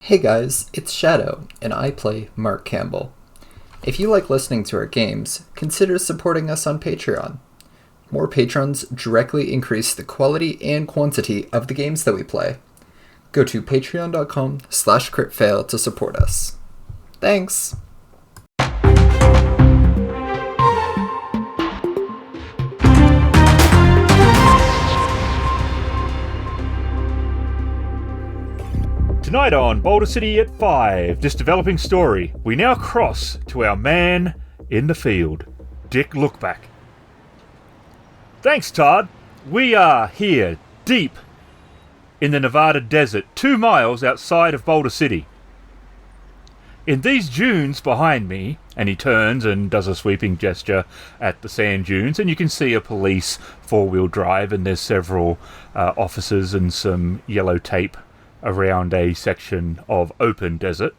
Hey guys, it's Shadow, and I play Mark Campbell. If you like listening to our games, consider supporting us on Patreon. More patrons directly increase the quality and quantity of the games that we play. Go to patreon.com/critfail to support us. Thanks! Tonight on Boulder City at 5, this developing story, we now cross to our man in the field, Dick Lookback. Thanks, Todd. We are here, deep in the Nevada desert, 2 miles outside of Boulder City. In these dunes behind me, and he turns and does a sweeping gesture at the sand dunes, and you can see a police 4-wheel drive, and there's several officers and some yellow tape around a section of open desert.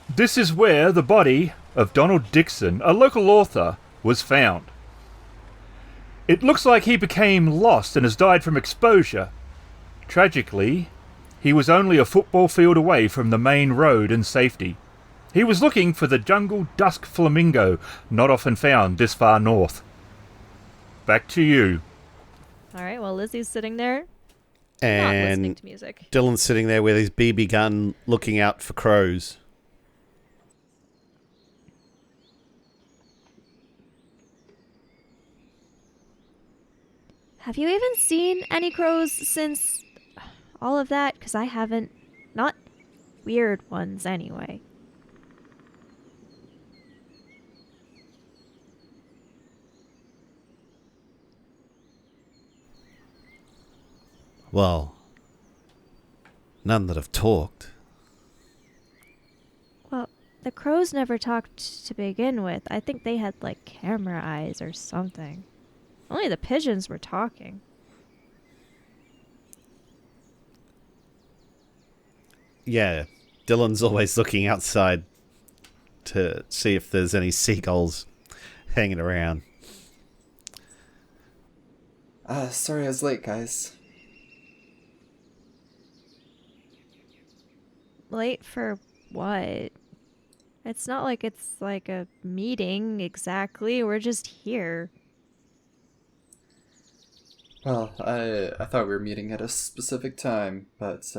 This is where the body of Donald Dixon, a local author, was found. It looks like he became lost and has died from exposure. Tragically, he was only a football field away from the main road and safety. He was looking for the jungle dusk flamingo, not often found this far north. Back to you. All right, well, Lizzie's sitting there, not And listening to music. Dillon's sitting there with his BB gun looking out for crows. Have you even seen any crows since all of that? Because I haven't. Not weird ones, anyway. Well, none that have talked. Well, the crows never talked to begin with. I think they had, like, camera eyes or something. Only the pigeons were talking. Yeah, Dillon's always looking outside to see if there's any seagulls hanging around. Sorry I was late, guys. Late for what? It's not like it's like a meeting, exactly. We're just here. Well, I thought we were meeting at a specific time, but,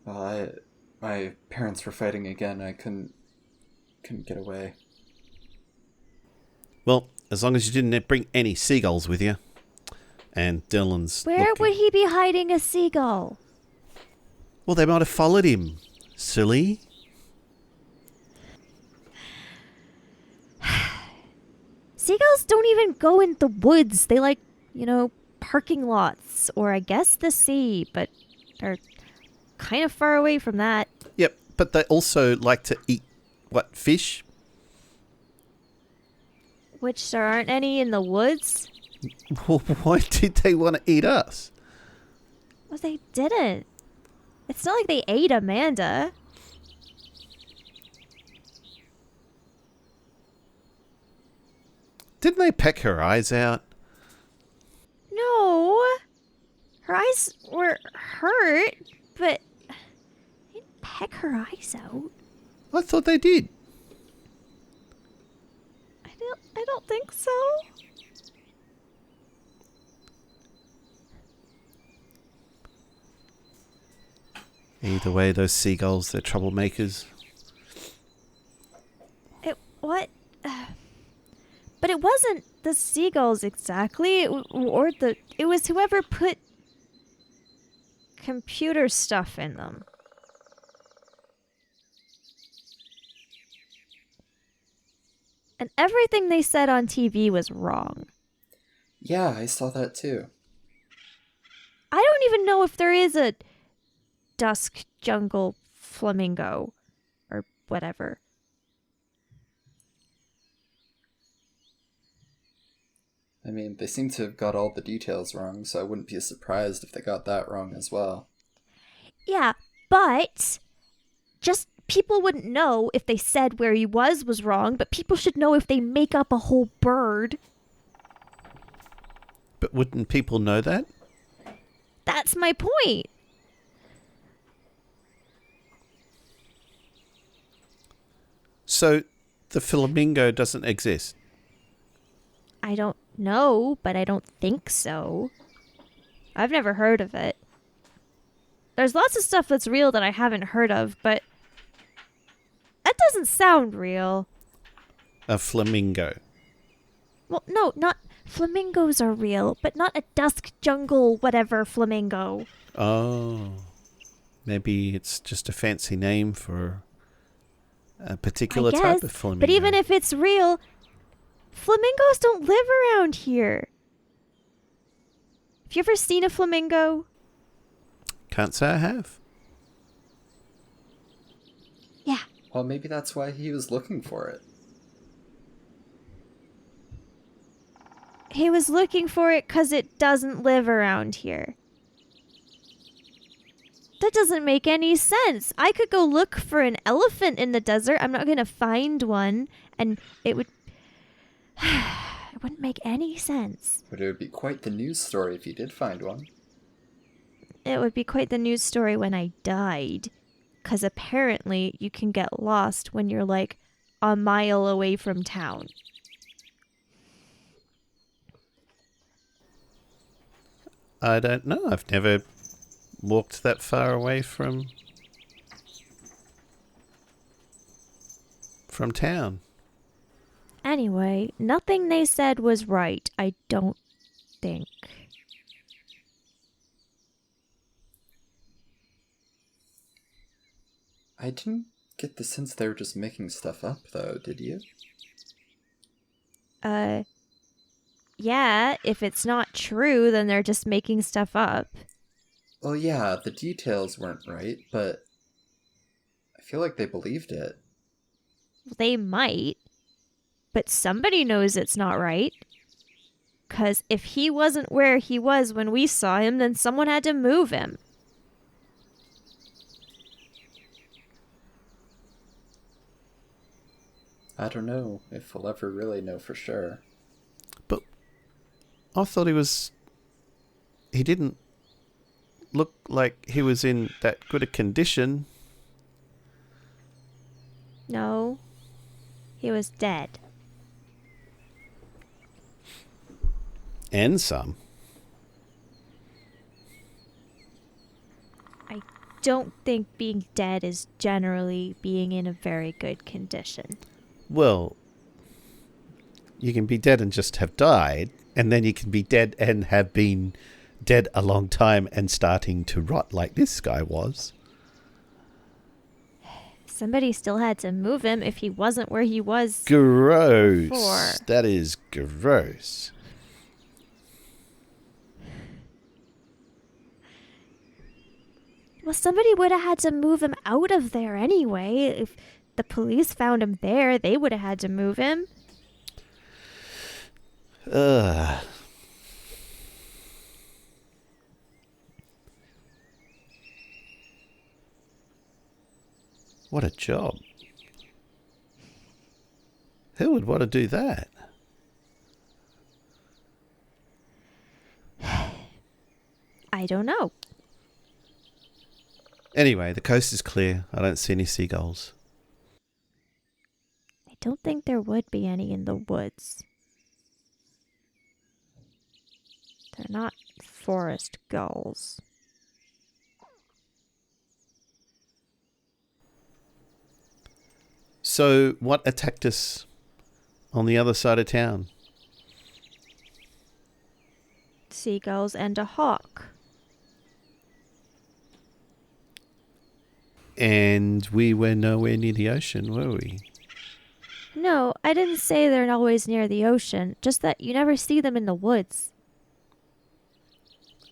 my parents were fighting again. I couldn't get away. Well, as long as you didn't bring any seagulls with you. And Dillon's Where looking. would he be hiding a seagull? Well, they might have followed him. Silly. Seagulls don't even go in the woods. They like, parking lots, or I guess the sea, but they're kind of far away from that. Yep, but they also like to eat, fish? Which there aren't any in the woods. Well, why did they want to eat us? Well, they didn't. It's not like they ate Amanda. Didn't they peck her eyes out? No. Her eyes were hurt, but they didn't peck her eyes out. I thought they did. I don't think so. Either way, those seagulls, they're troublemakers. What? But it wasn't the seagulls exactly, it was whoever put computer stuff in them. And everything they said on TV was wrong. Yeah, I saw that too. I don't even know if there is a dusk jungle flamingo or whatever. I mean, they seem to have got all the details wrong, so I wouldn't be surprised if they got that wrong as well. Yeah, but just people wouldn't know if they said where he was wrong, but people should know if they make up a whole bird. But wouldn't people know that? That's my point. So the flamingo doesn't exist. I don't know, but I don't think so. I've never heard of it. There's lots of stuff that's real that I haven't heard of, but that doesn't sound real. A flamingo. Well, no, not flamingos are real, but not a dusk jungle whatever flamingo. Oh. Maybe it's just a fancy name for a particular type of flamingo. But even if it's real, flamingos don't live around here. Have you ever seen a flamingo? Can't say I have. Yeah. Well, maybe that's why he was looking for it. He was looking for it because it doesn't live around here. That doesn't make any sense. I could go look for an elephant in the desert. I'm not going to find one. And it would... it wouldn't make any sense. But it would be quite the news story if you did find one. It would be quite the news story when I died. Because apparently you can get lost when you're like a mile away from town. I don't know. I've never walked that far away from town. Anyway, nothing they said was right, I don't think. I didn't get the sense they were just making stuff up, though, did you? Yeah, if it's not true, then they're just making stuff up. Well, yeah, the details weren't right, but I feel like they believed it. They might, but somebody knows it's not right. 'Cause if he wasn't where he was when we saw him, then someone had to move him. I don't know if we'll ever really know for sure. But I thought he didn't look like he was in that good a condition. No, he was dead. And some. I don't think being dead is generally being in a very good condition. Well, you can be dead and just have died, and then you can be dead and have been dead a long time and starting to rot like this guy was. Somebody still had to move him if he wasn't where he was. Gross. Before. That is gross. Well, somebody would have had to move him out of there anyway. If the police found him there, they would have had to move him. Ugh. What a job. Who would want to do that? I don't know. Anyway, the coast is clear. I don't see any seagulls. I don't think there would be any in the woods. They're not forest gulls. So, what attacked us on the other side of town? Seagulls and a hawk. And we were nowhere near the ocean, were we? No, I didn't say they're always near the ocean, just that you never see them in the woods.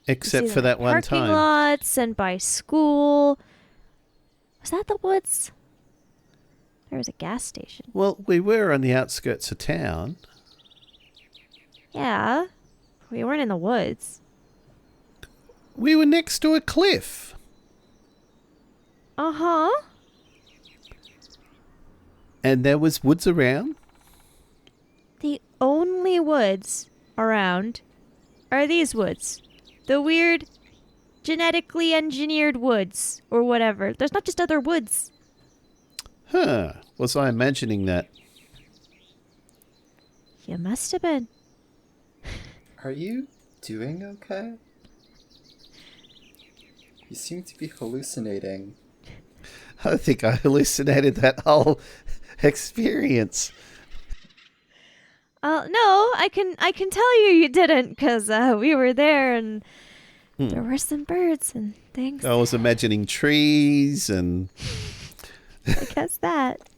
You Except see for them that in one parking time. lots and by school. Was that the woods? There was a gas station. Well, we were on the outskirts of town. Yeah, we weren't in the woods. We were next to a cliff. Uh-huh. And there was woods around. The only woods around are these woods. The weird, genetically engineered woods, or whatever. There's not just other woods. Huh. Was I imagining that? You must have been. Are you doing okay? You seem to be hallucinating. I think I hallucinated that whole experience. No, I can tell you didn't, because we were there and there were some birds and things. I was imagining trees and... I guess that.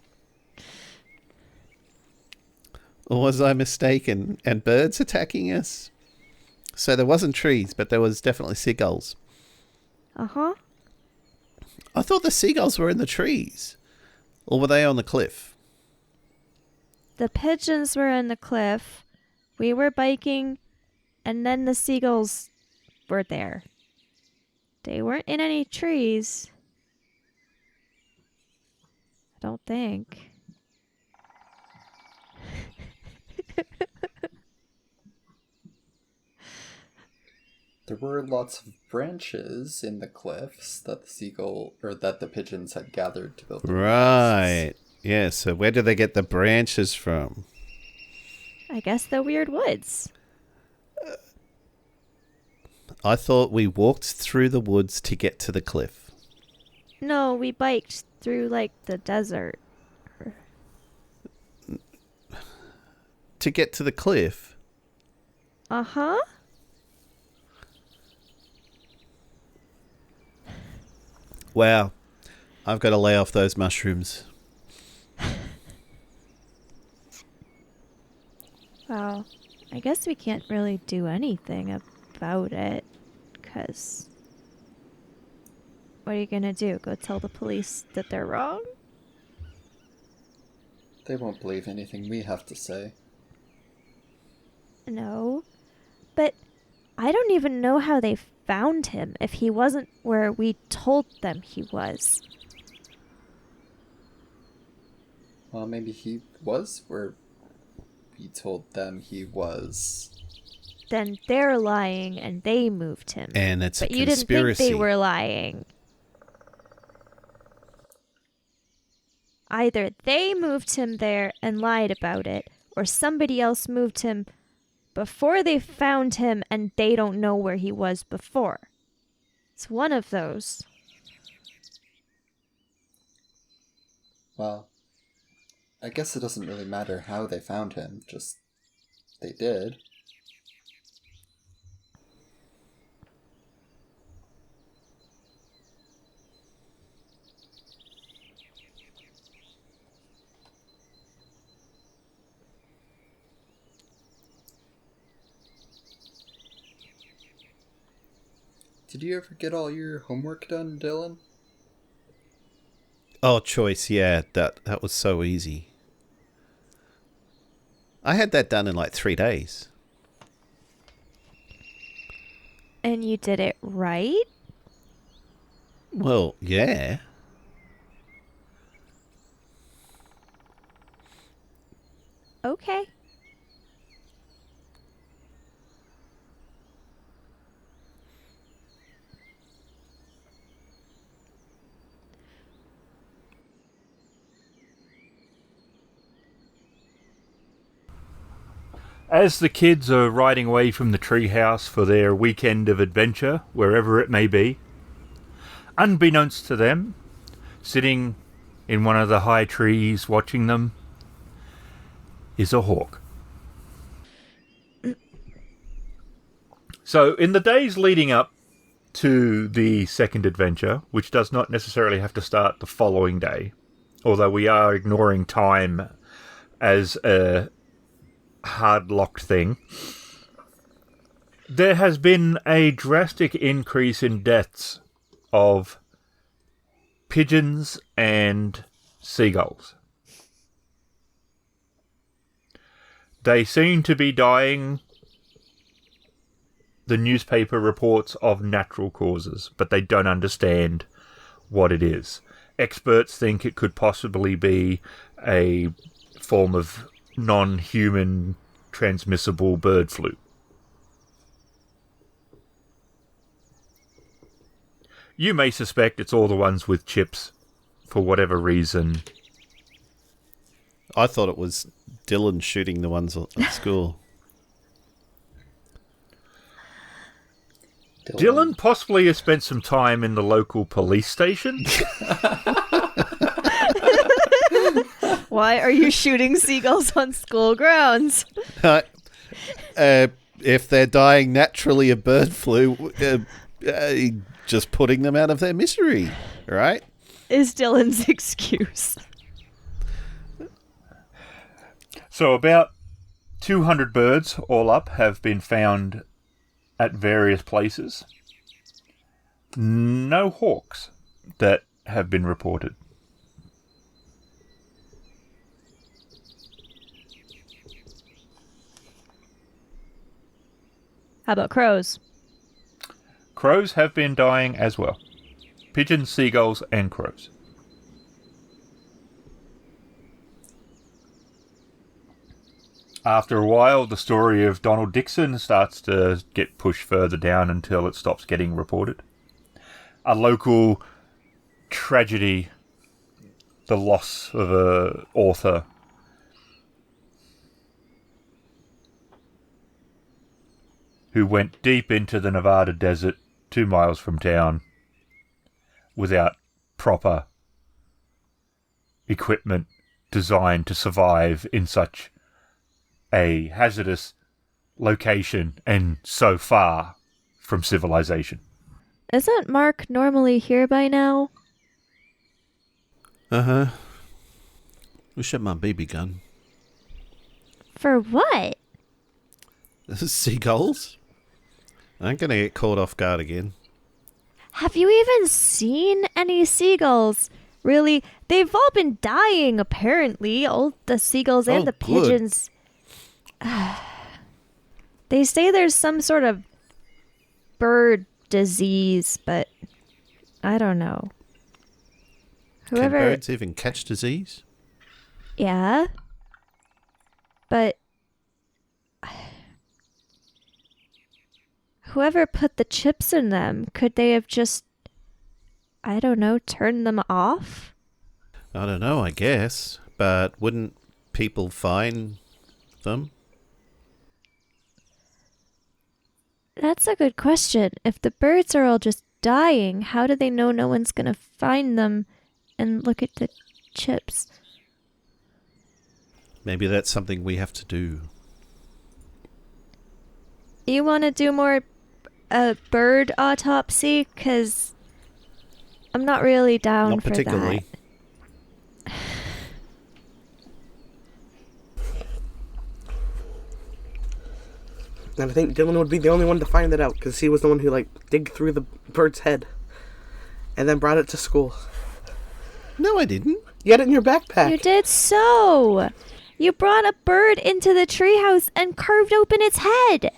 Or was I mistaken? And birds attacking us? So there wasn't trees, but there was definitely seagulls. Uh-huh. I thought the seagulls were in the trees. Or were they on the cliff? The pigeons were in the cliff. We were biking, and then the seagulls were there. They weren't in any trees. I don't think. There were lots of branches in the cliffs that the pigeons had gathered to build their Right. nests. Yeah, so where do they get the branches from? I guess the weird woods. I thought we walked through the woods to get to the cliff. No, we biked through, like, the desert. To get to the cliff? Uh-huh. Wow. I've got to lay off those mushrooms. Well, I guess we can't really do anything about it, because... What are you gonna do? Go tell the police that they're wrong? They won't believe anything we have to say. No. But I don't even know how they found him if he wasn't where we told them he was. Well, maybe he was where we told them he was. Then they're lying and they moved him. And it's but a you didn't conspiracy. think they were lying. Either they moved him there and lied about it, or somebody else moved him before they found him and they don't know where he was before. It's one of those. Well, I guess it doesn't really matter how they found him, just they did. Did you ever get all your homework done, Dylan? Oh, choice, yeah. That was so easy. I had that done in like 3 days. And you did it right? Well, yeah. Okay. As the kids are riding away from the treehouse for their weekend of adventure, wherever it may be, unbeknownst to them, sitting in one of the high trees watching them, is a hawk. So, in the days leading up to the second adventure, which does not necessarily have to start the following day, although we are ignoring time as a hard-locked thing, there has been a drastic increase in deaths of pigeons and seagulls. They seem to be dying, the newspaper reports, of natural causes, but they don't understand what it is. Experts think it could possibly be a form of non-human transmissible bird flu. You may suspect it's all the ones with chips for whatever reason. I thought it was Dillon shooting the ones at school. Dillon possibly has spent some time in the local police station. Why are you shooting seagulls on school grounds? If they're dying naturally of bird flu, just putting them out of their misery, right? Is Dillon's excuse. So about 200 birds all up have been found at various places. No hawks that have been reported. How about crows? Crows have been dying as well. Pigeons, seagulls, and crows. After a while, the story of Donald Dixon starts to get pushed further down until it stops getting reported. A local tragedy, the loss of an author. Who went deep into the Nevada desert 2 miles from town without proper equipment designed to survive in such a hazardous location and so far from civilization. Isn't Mark normally here by now? Uh-huh. Wish I had my BB gun. For what? Seagulls? I'm going to get caught off guard again. Have you even seen any seagulls? Really? They've all been dying, apparently. All the seagulls and the pigeons. They say there's some sort of bird disease, but I don't know. Can birds even catch disease? Yeah. But whoever put the chips in them, could they have just, I don't know, turned them off? I don't know, I guess. But wouldn't people find them? That's a good question. If the birds are all just dying, how do they know no one's going to find them and look at the chips? Maybe that's something we have to do. You want to do more bird autopsy? Because I'm not really down Not for particularly. that. And I think Dillon would be the only one to find it out, because he was the one who, dig through the bird's head and then brought it to school. No, I didn't. You had it in your backpack. You did so. You brought a bird into the treehouse and carved open its head.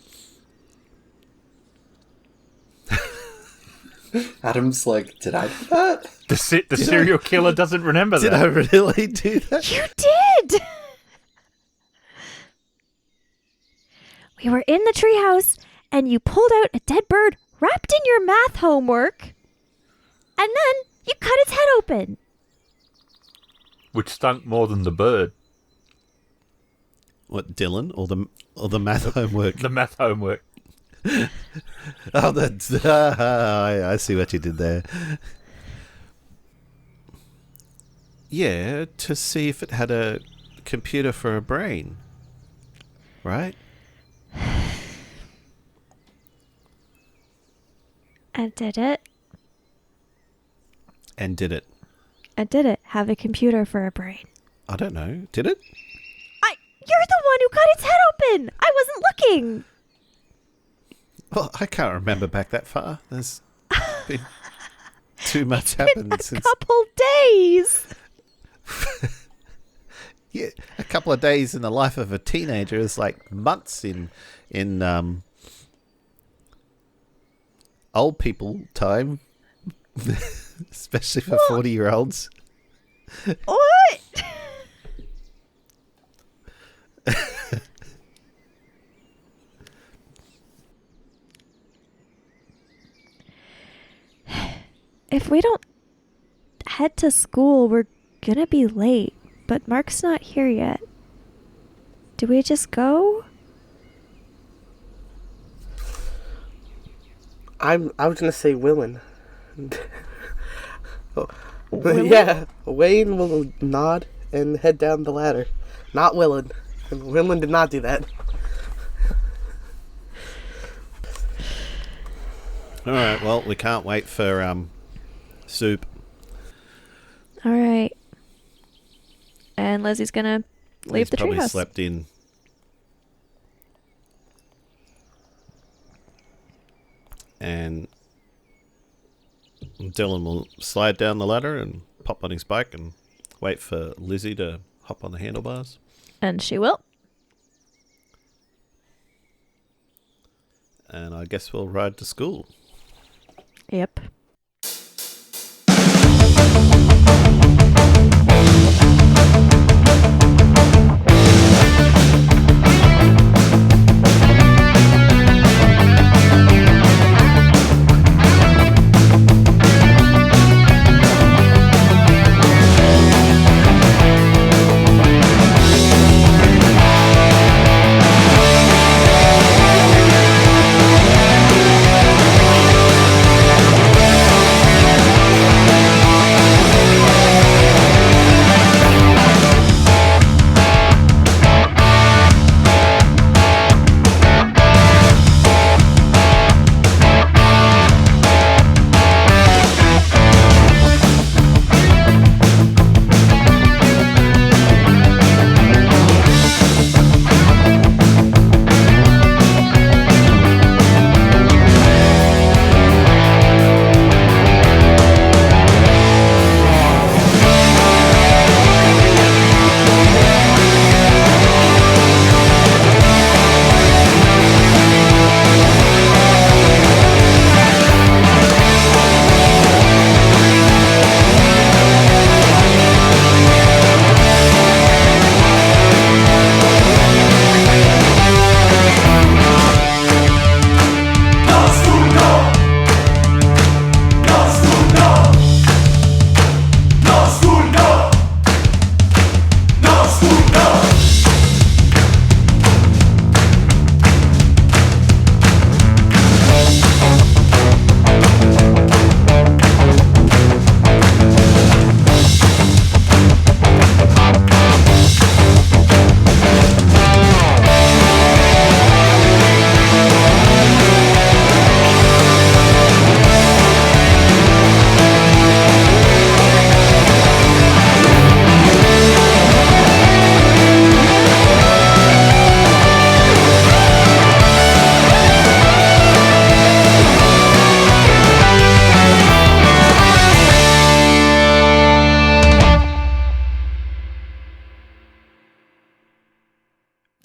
Adam's like, did I do that? The serial killer doesn't remember Did that. I really do that? You did. We were in the treehouse, and you pulled out a dead bird wrapped in your math homework, and then you cut its head open. Which stunk more than the bird. What, Dillon? Or the math homework? The math homework. Oh, that's... I see what you did there. Yeah, to see if it had a computer for a brain. Right? And did it. And did it? And did it have a computer for a brain? I don't know. Did it? You're the one who cut its head open. I wasn't looking. Well, I can't remember back that far. There's been too much happened A since... couple days. Yeah, a couple of days in the life of a teenager is like months in old people time, especially for 40-year-olds. What? If we don't head to school, we're gonna be late. But Mark's not here yet. Do we just go? I was gonna say Willen. Willen? Yeah, Wayne will nod and head down the ladder. Not Willen. Willen did not do that. All right. Well, we can't wait for soup. All right. And Lizzie's gonna leave He's the probably treehouse. slept in. And Dillon will slide down the ladder and pop on his bike and wait for Lizzie to hop on the handlebars. And she will. And I guess we'll ride to school. Yep.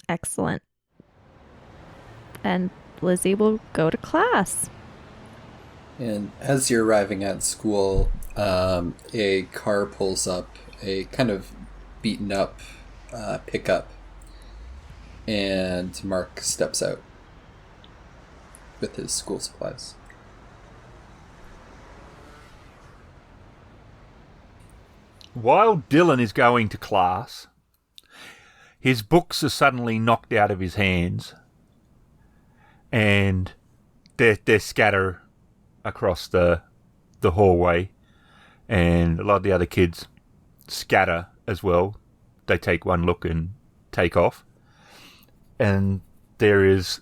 Excellent. And Lizzie will go to class. And as you're arriving at school, a car pulls up, a kind of beaten up pickup, and Mark steps out with his school supplies. While Dillon is going to class, his books are suddenly knocked out of his hands, and they scatter across the hallway, and a lot of the other kids scatter as well. They take one look and take off, and there is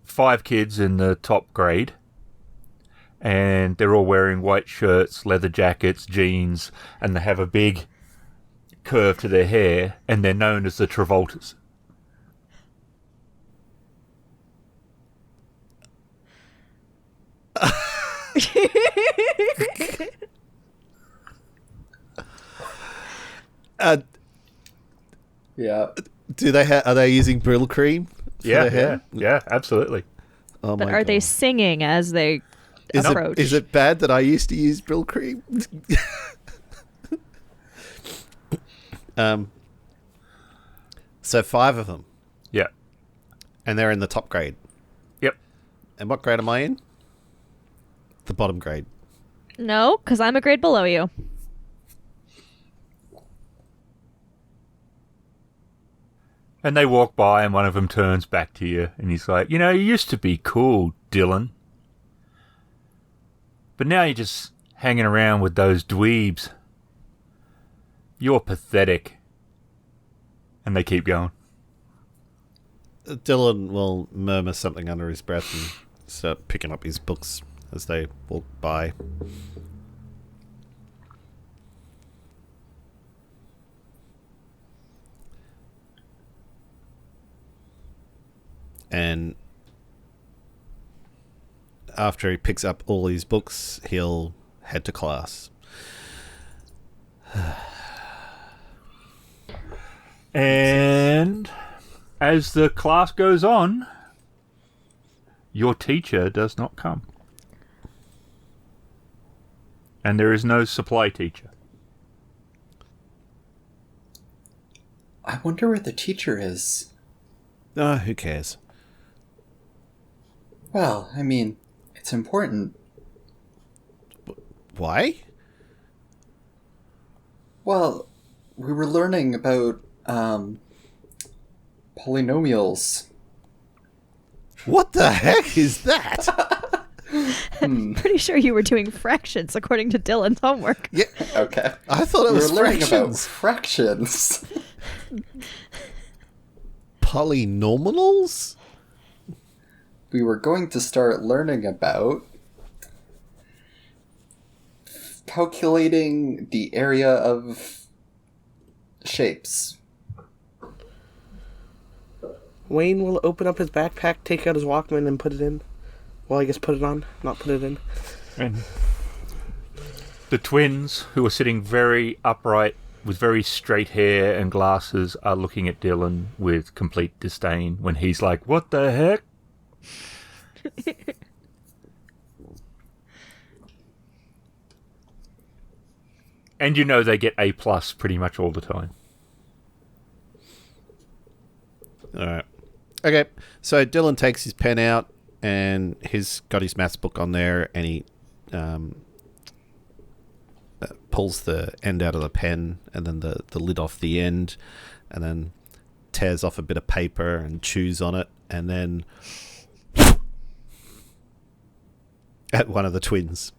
5 kids in the top grade, and they're all wearing white shirts, leather jackets, jeans, and they have a big curve to their hair, and they're known as the Travoltas. Yeah. Do they are they using Brill cream for their hair? Yeah, absolutely. Oh But my are they God. singing as they approach? Is it bad that I used to use Brill cream? So 5 of them, Yeah. and they're in the top grade. Yep. And what grade am I in? The bottom grade. No, because I'm a grade below you. And they walk by, and one of them turns back to you, and he's like, you used to be cool, Dillon. But now you're just hanging around with those dweebs. You're pathetic. And they keep going. Dillon will murmur something under his breath and start picking up his books as they walk by. And after he picks up all his books, he'll head to class. And as the class goes on, your teacher does not come. And there is no supply teacher. I wonder where the teacher is. Who cares? Well, I mean, it's important. Why? Well, we were learning about polynomials. What the heck is that? Pretty sure you were doing fractions according to Dylan's homework. Yeah, Okay. I thought it We was were learning about fractions. fractions. Polynomials? We were going to start learning about calculating the area of shapes. Wayne will open up his backpack, take out his Walkman, and put it in. Well, I guess put it on, not put it in. And the twins, who are sitting very upright with very straight hair and glasses, are looking at Dillon with complete disdain when he's like, what the heck? And they get A+ pretty much all the time. Alright. Okay, so Dillon takes his pen out and he's got his maths book on there and he pulls the end out of the pen and then the lid off the end and then tears off a bit of paper and chews on it and then at one of the twins.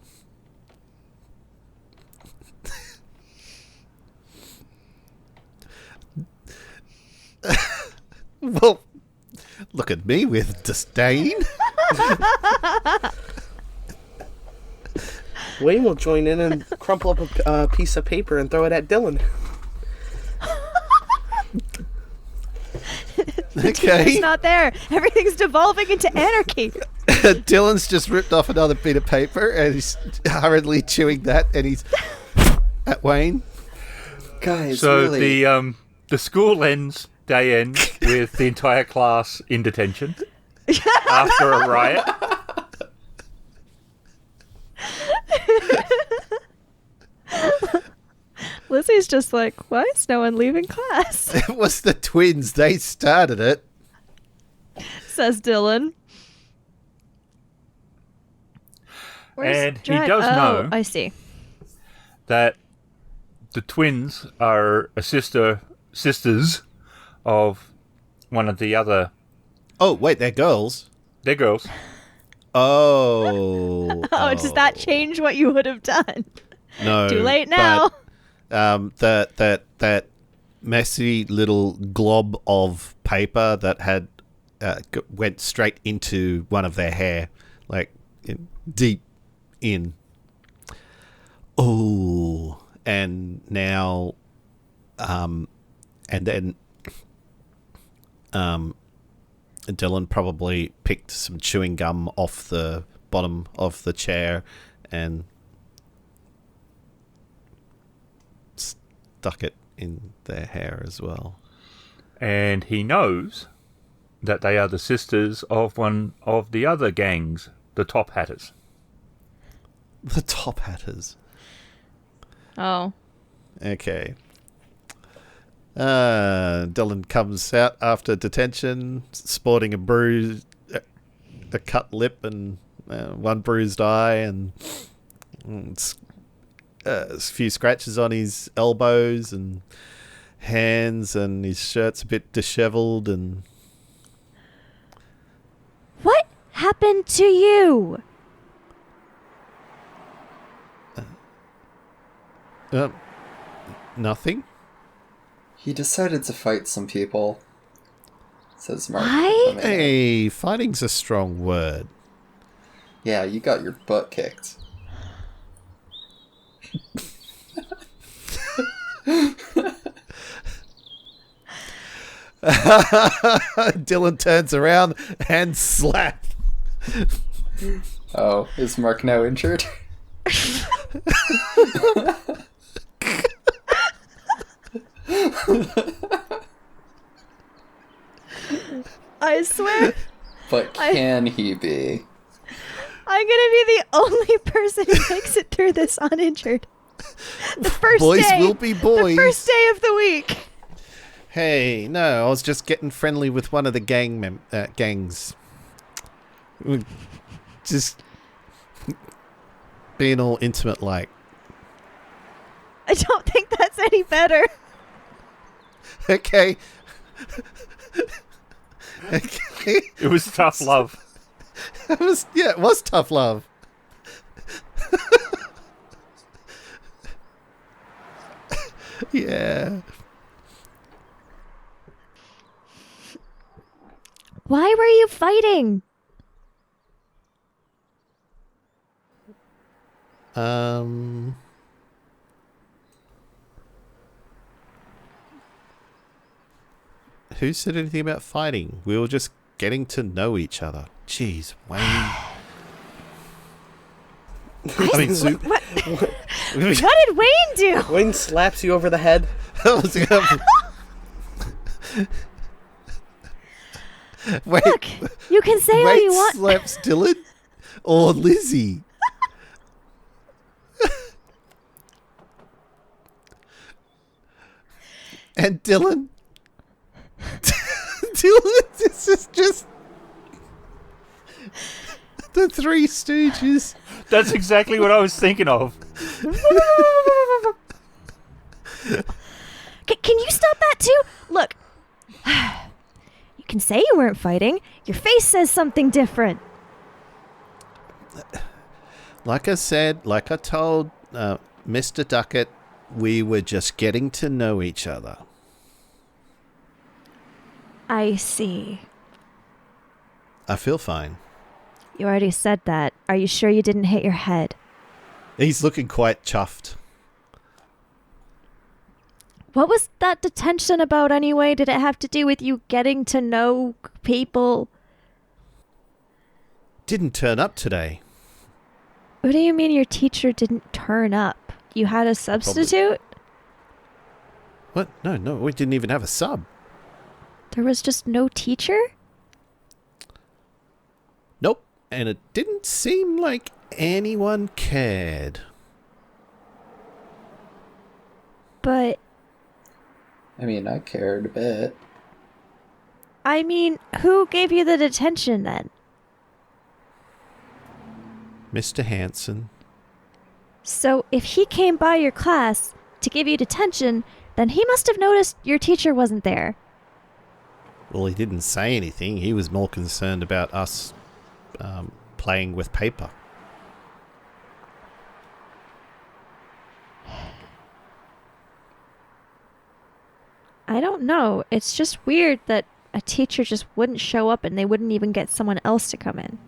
Well, look at me with disdain. Wayne will join in and crumple up a piece of paper and throw it at Dillon. Okay. It's not there. Everything's devolving into anarchy. Dillon's just ripped off another bit of paper and he's hurriedly chewing that and he's at Wayne. Guys, So really... the school day ends with the entire class in detention after a riot. Lizzie's just like, why is no one leaving class? It was the twins. They started it. Says Dillon. And he does know I see. that the twins are sisters of one of the other... Oh, wait, they're girls. They're girls. Oh. Oh, does that change what you would have done? No. Too late now. But, that messy little glob of paper that had went straight into one of their hair, like deep in. Oh, and now, and then, Dillon probably picked some chewing gum off the bottom of the chair and stuck it in their hair as well. And he knows that they are the sisters of one of the other gangs, the Top Hatters. The Top Hatters. Oh. Okay. Dillon comes out after detention, sporting a bruise, a cut lip, and one bruised eye, and A few scratches on his elbows and hands, and his shirt's a bit disheveled. And What happened to you? nothing. He decided to fight some people, says Mark. Why? Hey, fighting's a strong word. Yeah, you got your butt kicked. Dillon turns around and slap. Oh, is Mark now injured? I swear, But can he be? I'm gonna be the only person who makes it through this uninjured. The first Boys day. will be boys. The first day of the week. Hey, no, I was just getting friendly with one of the gangs. Just being all intimate like. I don't think that's any better. Okay. Okay. It was tough love. It was tough love. Yeah. Why were you fighting? Who said anything about fighting? We were just getting to know each other. Jeez, Wayne. I mean, What did Wayne do? Wayne slaps you over the head. Wait, Look, you can say all you Wayne want. slaps Dillon or Lizzie? And Dillon? Dillon, this is just the Three Stooges. That's exactly what I was thinking of. Can you stop that too? Look, you can say you weren't fighting. Your face says something different. Like I said, like I told Mr. Duckett, we were just getting to know each other. I see. I feel fine. You already said that. Are you sure you didn't hit your head? He's looking quite chuffed. What was that detention about anyway? Did it have to do with you getting to know people? Didn't turn up today. What do you mean your teacher didn't turn up? You had a substitute? What? No, we didn't even have a sub. There was just no teacher? Nope. And it didn't seem like anyone cared. But, I mean, I cared a bit. I mean, who gave you the detention then? Mr. Hanson. So if he came by your class to give you detention, then he must have noticed your teacher wasn't there. Well, he didn't say anything. He was more concerned about us playing with paper. I don't know. It's just weird that a teacher just wouldn't show up and they wouldn't even get someone else to come in.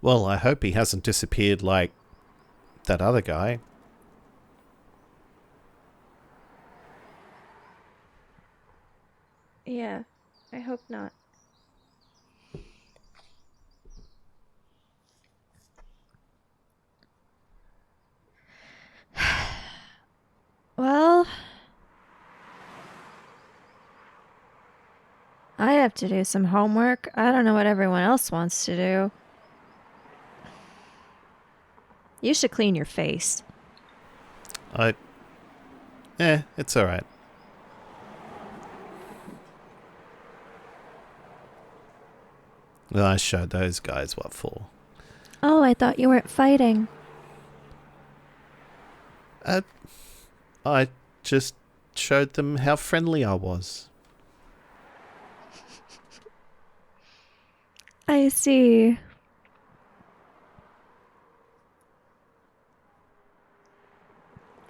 Well, I hope he hasn't disappeared like that other guy. Yeah, I hope not. Well, I have to do some homework. I don't know what everyone else wants to do. You should clean your face. It's alright. Well, I showed those guys what for. Oh, I thought you weren't fighting. I just showed them how friendly I was. I see.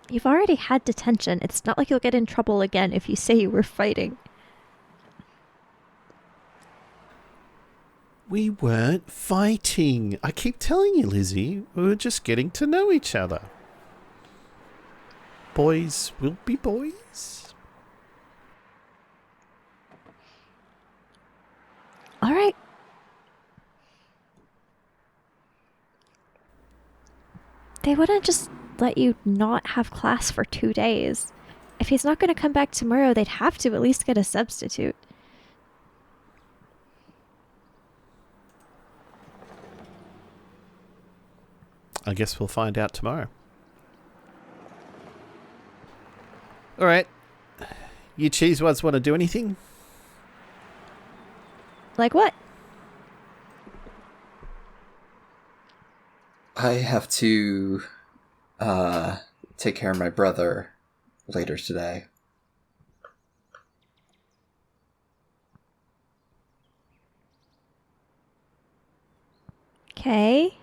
You've already had detention. It's not like you'll get in trouble again if you say you were fighting. We weren't fighting. I keep telling you, Lizzie, we were just getting to know each other. Boys will be boys. All right. They wouldn't just let you not have class for 2 days. If he's not going to come back tomorrow, they'd have to at least get a substitute. I guess we'll find out tomorrow. All right. You cheesewads want to do anything? Like what? I have to take care of my brother later today. Okay.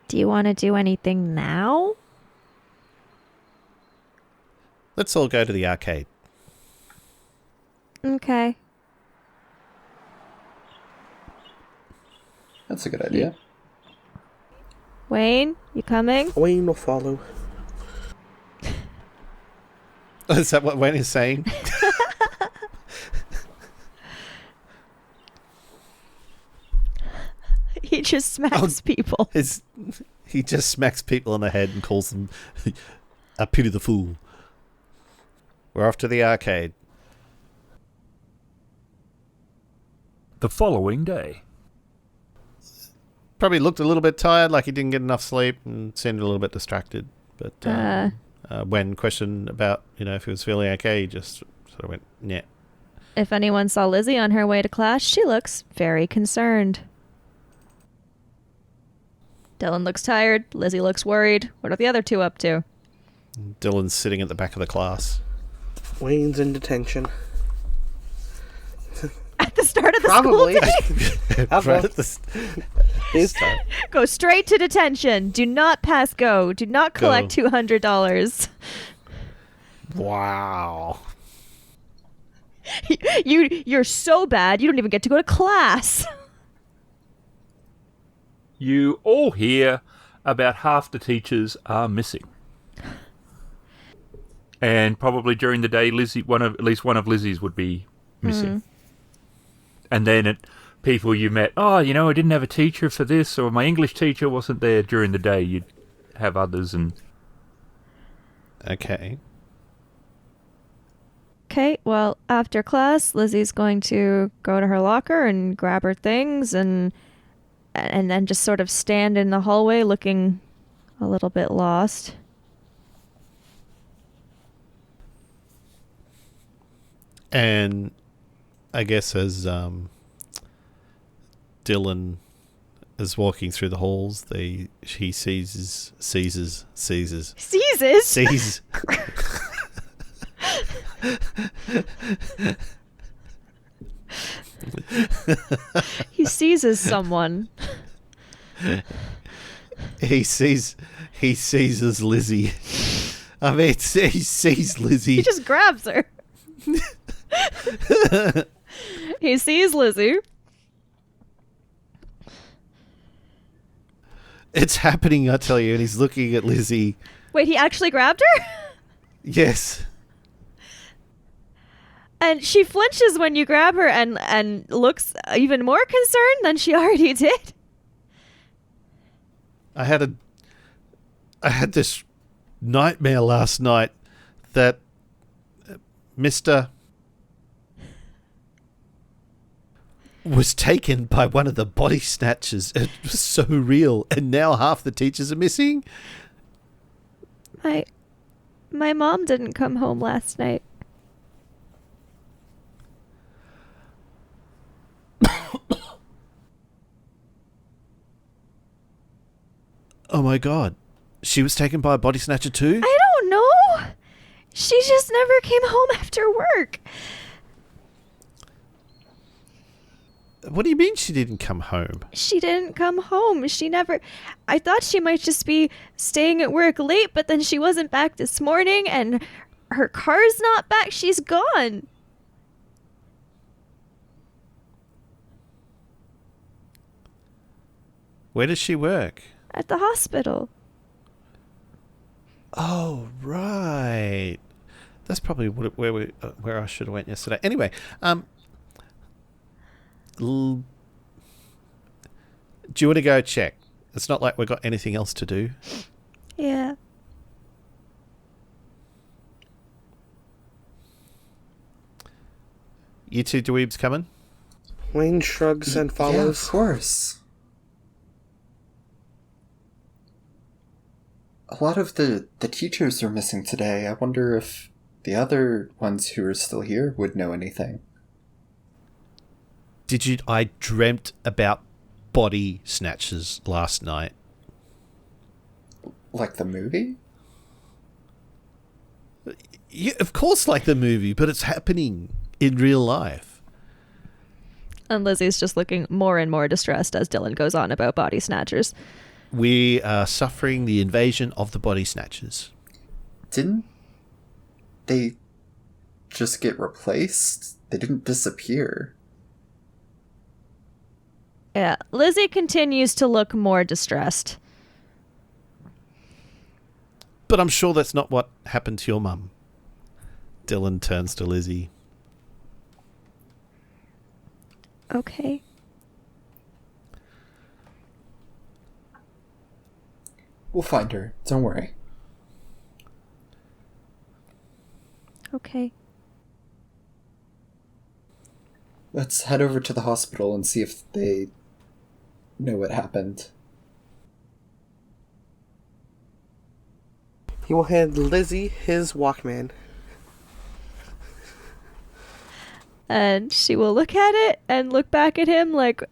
Do you want to do anything now? Let's all go to the arcade. Okay. That's a good idea. Wayne, you coming? Wayne will follow. Is that what Wayne is saying? He just smacks people. He just smacks people on the head and calls them a pity the fool. We're off to the arcade. The following day. Probably looked a little bit tired, like he didn't get enough sleep and seemed a little bit distracted. But when questioned about, if he was feeling okay, he just sort of went, yeah. If anyone saw Lizzie on her way to class, she looks very concerned. Dillon looks tired. Lizzie looks worried. What are the other two up to? Dillon's sitting at the back of the class. Wayne's in detention. At the start of the Probably. school day? Right at the He's start. Go straight to detention. Do not pass go. Do not collect Go. $200. Wow. You're so bad, you don't even get to go to class. You all hear about half the teachers are missing. And probably during the day, at least one of Lizzie's would be missing. And then people you met, I didn't have a teacher for this, or my English teacher wasn't there during the day. You'd have others and... Okay. Okay, well, after class, Lizzie's going to go to her locker and grab her things and then just sort of stand in the hallway looking a little bit lost. And I guess as Dillon is walking through the halls, he seizes. He seizes someone. He seizes Lizzie. I mean, he sees Lizzie. He just grabs her. He sees Lizzie. It's happening, I tell you, and he's looking at Lizzie. Wait, he actually grabbed her? Yes. And she flinches when you grab her and looks even more concerned than she already did. I had this nightmare last night that Mr. was taken by one of the body snatchers. It was so real, and now half the teachers are missing. My mom didn't come home last night. Oh my god. She was taken by a body snatcher too? I don't know. She just never came home after work. What do you mean she didn't come home? She didn't come home. I thought she might just be staying at work late, but then she wasn't back this morning and her car's not back. She's gone. Where does she work? At the hospital. Oh, right. That's probably where I should have went yesterday. Anyway, do you want to go check? It's not like we've got anything else to do. Yeah. You two dweebs coming? Wayne shrugs and Yeah, follows. of course. A lot of the teachers are missing today. I wonder if the other ones who are still here would know anything. I dreamt about body snatchers last night. Like the movie? Yeah, of course, like the movie, but it's happening in real life. And Lizzie's just looking more and more distressed as Dillon goes on about body snatchers. We are suffering the invasion of the body snatchers. Didn't they just get replaced? They didn't disappear. Yeah, Lizzie continues to look more distressed. But I'm sure that's not what happened to your mum. Dillon turns to Lizzie. Okay. We'll find her. Don't worry. Okay. Let's head over to the hospital and see if they know what happened. He will hand Lizzie his Walkman. And she will look at it and look back at him like,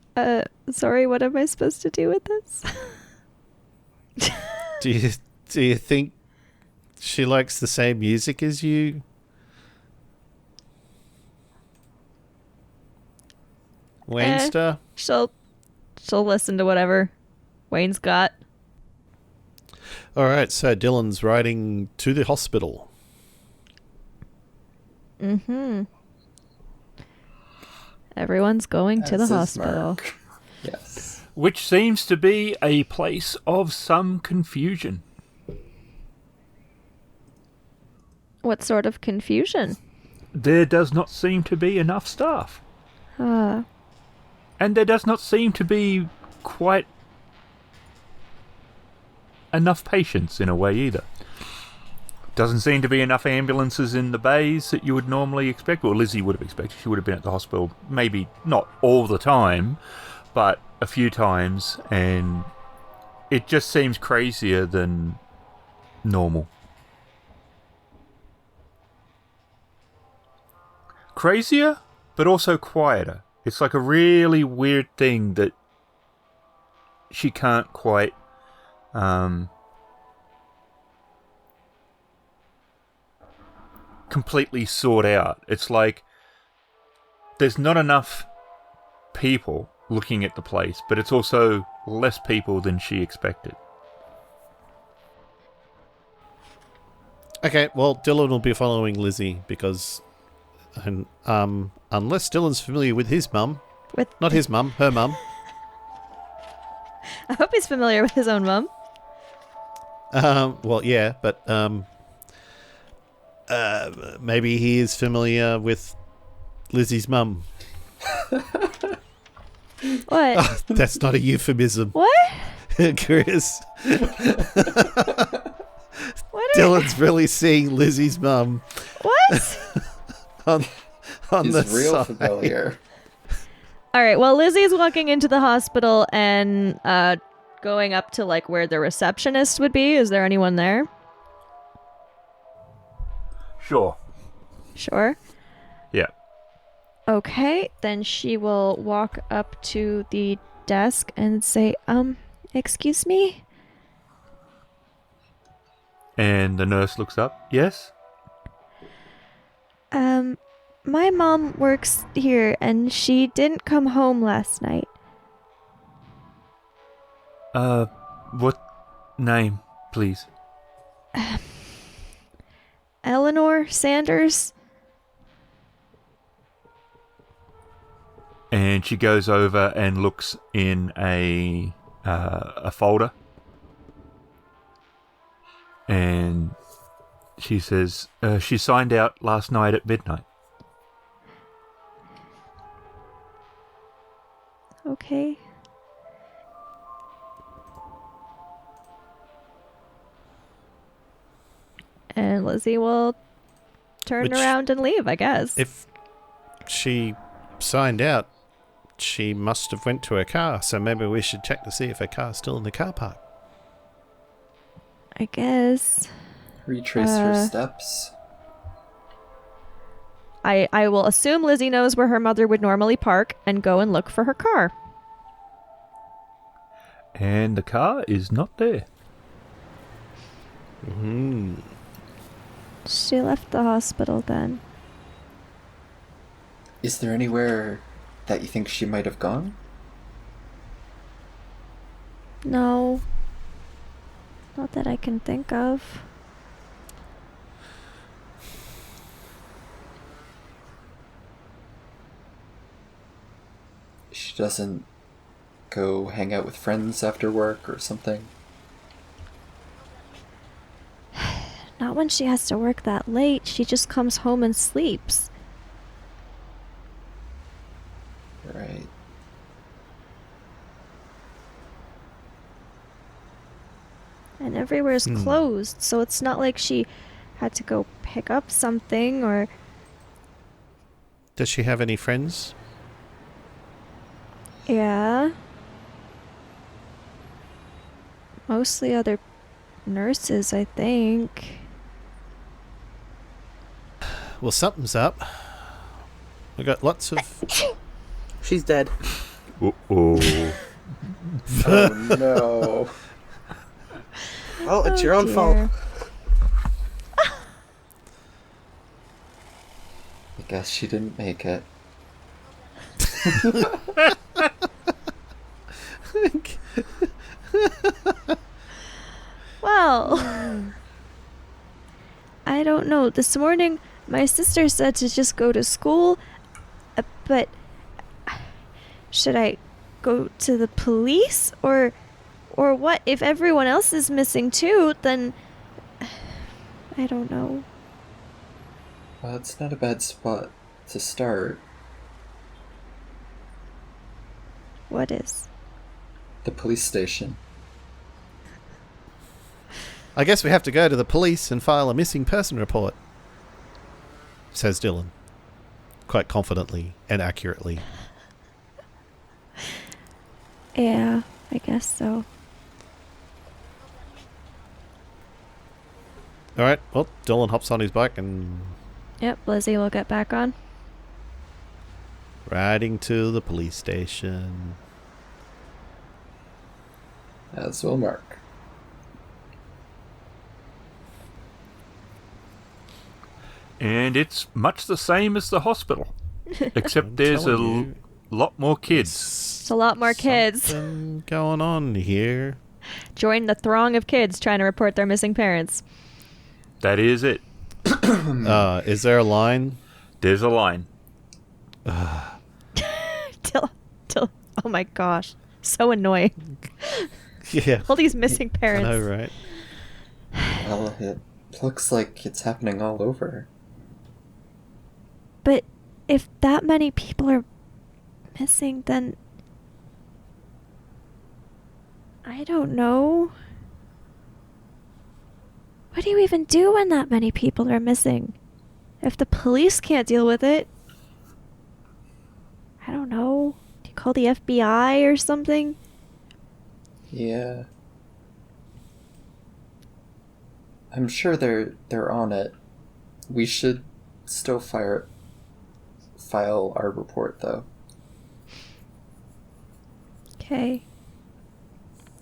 sorry, what am I supposed to do with this? Do you think she likes the same music as you? Waynster? She'll listen to whatever Wayne's got. All right, so Dillon's riding to the hospital. Mm-hmm. Everyone's going to the As is hospital. Mark. Yes. Which seems to be a place of some confusion. What sort of confusion? There does not seem to be enough staff. Uh, And there does not seem to be quite enough patients in a way either. Doesn't seem to be enough ambulances in the bays that you would normally expect, or Lizzie would have expected. She would have been at the hospital, maybe not all the time, but a few times, and it just seems crazier than normal. Crazier, but also quieter. It's like a really weird thing that she can't quite completely sort out. It's like there's not enough people looking at the place, but it's also less people than she expected. Okay, well, Dillon will be following Lizzie because, unless Dillon's familiar with his mum, not his mum, her mum. I hope he's familiar with his own mum. Well, yeah, but maybe he is familiar with Lizzie's mum. What? Oh, that's not a euphemism, What? Chris. What? Dillon's really seeing Lizzie's mum What? on He's the real side. familiar. All right. Well, Lizzie's walking into the hospital and going up to like where the receptionist would be. Is there anyone there? Sure. Sure. Yeah. Okay. Then she will walk up to the desk and say, excuse me? And the nurse looks up. Yes? My mom works here and she didn't come home last night. What name, please? Eleanor Sanders? And she goes over and looks in a folder. And she says, she signed out last night at midnight. Okay. And Lizzie will turn Which- around and leave, I guess. If she signed out, she must have went to her car, so maybe we should check to see if her car's still in the car park. I guess. Retrace her steps. I will assume Lizzie knows where her mother would normally park and go and look for her car. And the car is not there. She left the hospital then. Is there anywhere that you think she might have gone? No. Not that I can think of. She doesn't go hang out with friends after work or something? Not when she has to work that late. She just comes home and sleeps. Right. And everywhere's closed, so it's not like she had to go pick up something or... Does she have any friends? Yeah. Mostly other nurses, I think. Well, something's up. We got lots of... She's dead. Uh-oh. Oh no. Well, it's your own fault. dear. I guess she didn't make it. Well, I don't know. This morning, my sister said to just go to school, but should I go to the police or what? If everyone else is missing too, then I don't know. Well, it's not a bad spot to start. What is? The police station. I guess we have to go to the police and file a missing person report, says Dillon, quite confidently and accurately. Yeah, I guess so. All right, well, Dillon hops on his bike and Yep, Lizzie will get back on. riding to the police station. As will Mark. And it's much the same as the hospital, except I'm there's a telling you, lot more kids. It's a lot more kids. Something going on here. Join the throng of kids trying to report their missing parents. That is it. Is there a line? There's a line. Till, oh my gosh. So annoying. Yeah. All these missing I parents. know, right? Well, it looks like it's happening all over. But if that many people are missing, then I don't know. What do you even do when that many people are missing? If the police can't deal with it, I don't know. Do you call the FBI or something? Yeah. I'm sure they're on it. We should still file our report, though. Okay.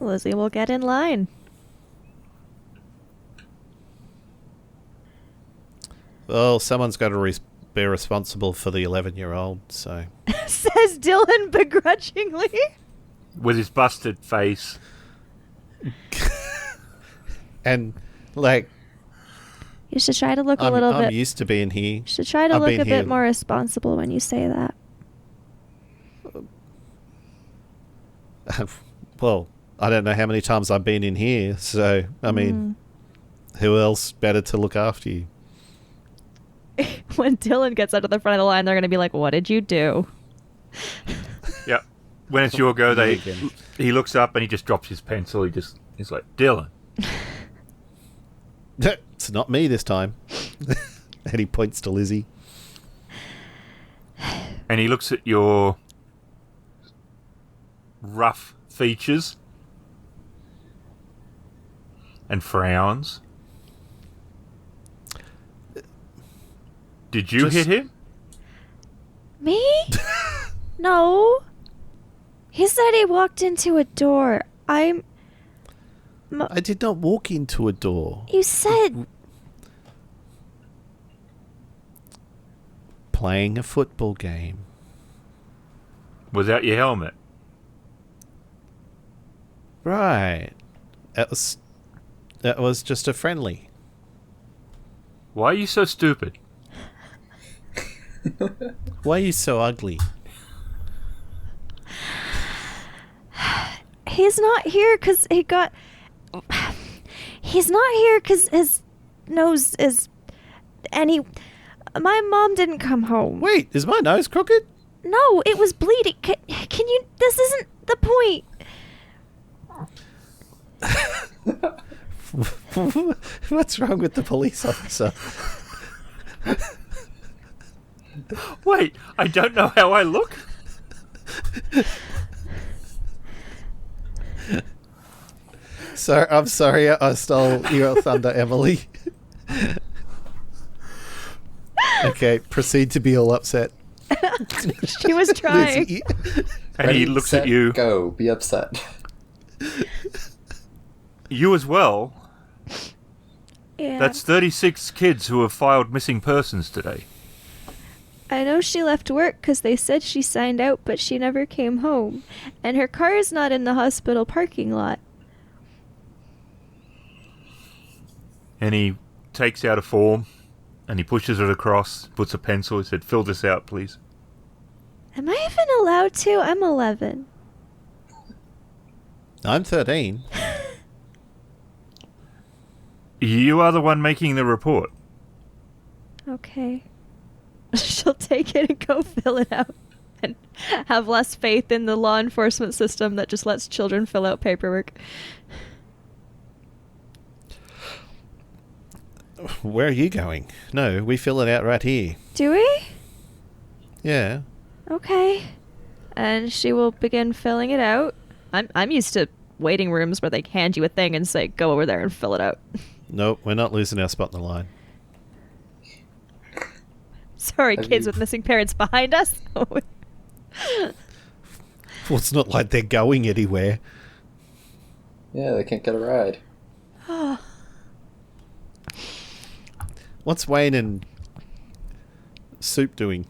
Lizzie will get in line. Well, someone's got to be responsible for the 11-year-old, so... Says Dillon begrudgingly. With his busted face. And, like... You should try to look a I'm little bit... used to being here. You should try to I've look been a here. bit more responsible when you say that. Well, I don't know how many times I've been in here, so, I mean, who else better to look after you? When Dillon gets out to the front of the line, they're going to be like, what did you do? Yeah. When it's your go, he looks up and he just drops his pencil. He's like, Dillon. It's not me this time. And he points to Lizzie. And he looks at your rough features and frowns. Did you hit him? Me? No. He said he walked into a door. I did not walk into a door. You said... Playing a football game. Without your helmet? Right. That was just a friendly. Why are you so stupid? Why are you so ugly? He's not here because he got... He's not here because his nose is... My mom didn't come home. Wait, is my nose crooked? No, it was bleeding. Can you... This isn't the point. What's wrong with the police officer? Wait, I don't know how I look? I'm sorry I stole your thunder, Emily. Okay, proceed to be all upset. She was trying. Lizzie. And Ready, he looks set, at you. Go. Be upset. You as well. Yeah. That's 36 kids who have filed missing persons today. I know she left work because they said she signed out, but she never came home. And her car is not in the hospital parking lot. And he takes out a form and he pushes it across, puts a pencil, he said, fill this out, please. Am I even allowed to? I'm 11. I'm 13. You are the one making the report. Okay. She'll take it and go fill it out. And have less faith in the law enforcement system that just lets children fill out paperwork. Where are you going? No, we fill it out right here. Do we? Yeah. Okay. And she will begin filling it out. I'm used to waiting rooms where they hand you a thing and say, go over there and fill it out. Nope, we're not losing our spot in the line. Sorry, Have kids you- with missing parents behind us. Well, it's not like they're going anywhere. Yeah, they can't get a ride. What's Wayne and Soup doing?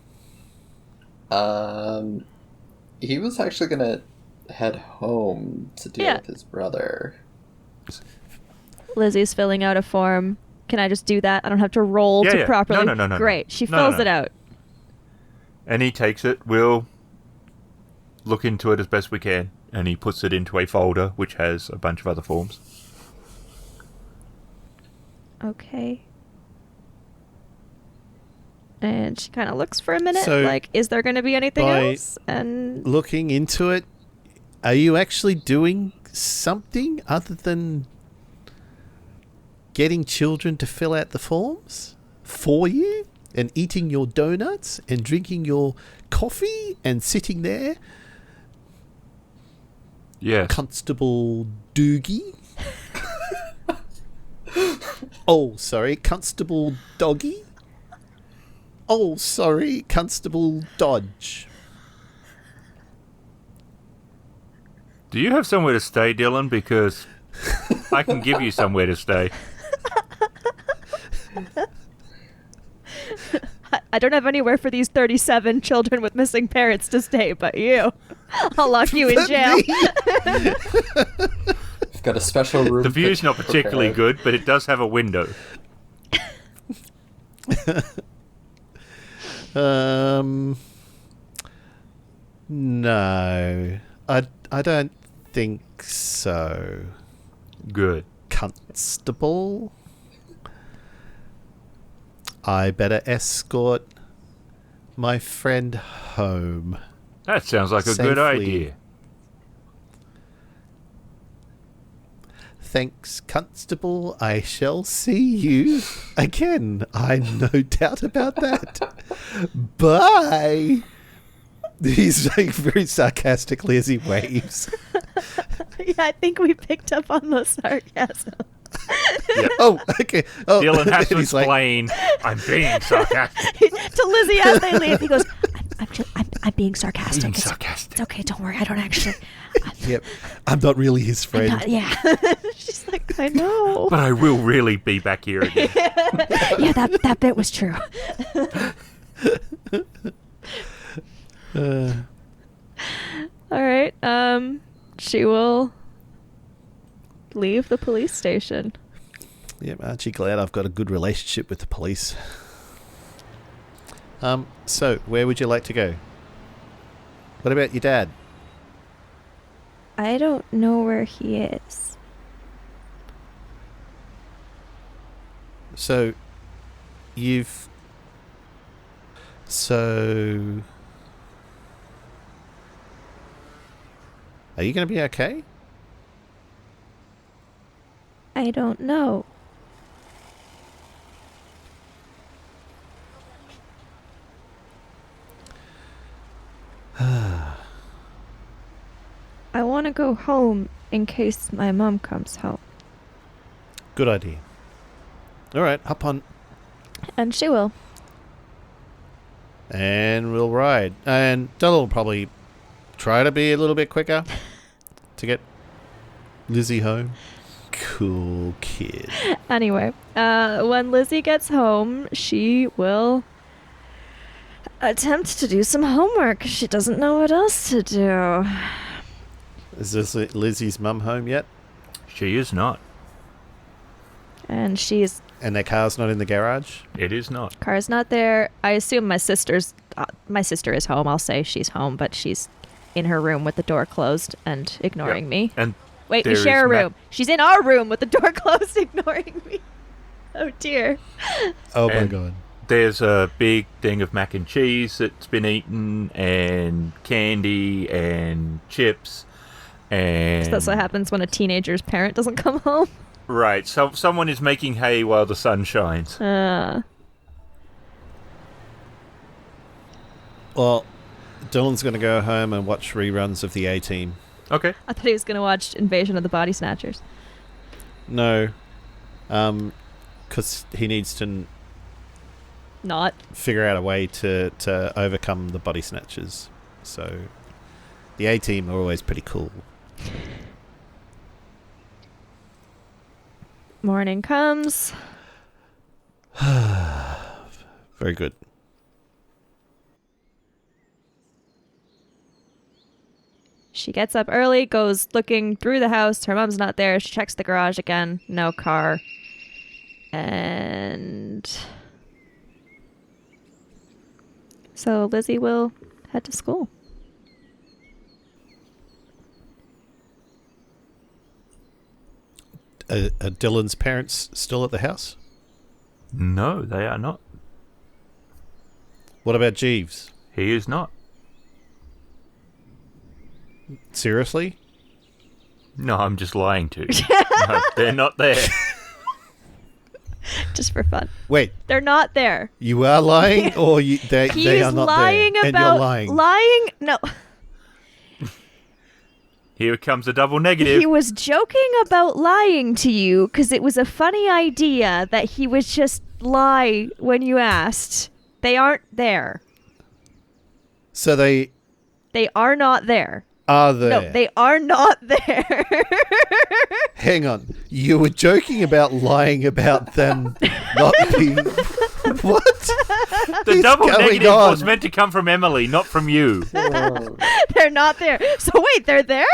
He was actually gonna head home to deal Yeah. with his brother. Lizzie's filling out a form. Can I just do that? I don't have to roll Yeah, to yeah. properly. No. Great. She No, fills no. it out. And he takes it, we'll look into it as best we can. And he puts it into a folder which has a bunch of other forms. Okay. And she kind of looks for a minute, So, like, is there going to be anything by else? And Looking into it, are you actually doing something other than getting children to fill out the forms for you and eating your donuts and drinking your coffee and sitting there? Yes. Constable Doogie? Oh, sorry, Constable Doggy? Oh, sorry, Constable Dodge. Do you have somewhere to stay, Dillon? Because I can give you somewhere to stay. I don't have anywhere for these 37 children with missing parents to stay, but you. I'll lock you in jail. We've got a special room. The view's not particularly good, but it does have a window. No. I don't think so. Good. Constable? I better escort my friend home. That sounds like a Safely. good idea. Thanks, Constable. I shall see you again. I've no doubt about that. Bye. He's like very sarcastically as he waves. Yeah, I think we picked up on the sarcasm. Oh, okay. Oh, Dillon has to and he's like, explain, I'm being sarcastic. To Lizzie as they leave, he goes, I'm being sarcastic. Being It's sarcastic. okay, don't worry. I don't actually. Yep, I'm not really his I'm friend. not, yeah. She's like, I know. But I will really be back here again. Yeah, that bit was true. All right. She will leave the police station. Yep, aren't you glad I've got a good relationship with the police? So, where would you like to go? What about your dad? I don't know where he is. So, So... Are you going to be okay? I don't know. I want to go home in case my mom comes home. Good idea. Alright, hop on. And she will. And we'll ride. And Dillon will probably try to be a little bit quicker to get Lizzie home. Cool kid. Anyway, when Lizzie gets home, she will attempt to do some homework. She doesn't know what else to do. Is this Lizzie's mum home yet? She is not. And she's... And their car's not in the garage? It is not. Car's not there. I assume my sister is home. I'll say she's home, but she's in her room with the door closed and ignoring me. And Wait, we there share a is room. She's in our room with the door closed, ignoring me. Oh dear. Oh my And- god. there's a big thing of mac and cheese that's been eaten, and candy, and chips, and... So that's what happens when a teenager's parent doesn't come home. Right, so someone is making hay while the sun shines. Well, Dylan's going to go home and watch reruns of the A-Team. Okay. I thought he was going to watch Invasion of the Body Snatchers. No. Because he needs to Not. figure out a way to overcome the body snatchers. So, the A-Team are always pretty cool. Morning comes. Very good. She gets up early, goes looking through the house. Her mom's not there. She checks the garage again. No car. And so Lizzie will head to school. Are Dylan's parents still at the house? No, they are not. What about Jeeves? He is not. Seriously? No, I'm just lying to you. No, they're not there. Just for fun. Wait, They're not there. you are lying, or they He are is not lying there, and about you're lying? No. Here comes a double negative. He was joking about lying to you because it was a funny idea that he would just lie when you asked. They aren't there. So they They are not there. are there. No, they are not there. Hang on. You were joking about lying about them not being... What? The is double going negative on? was meant to come from Emily, not from you. They're not there. So wait, they're there?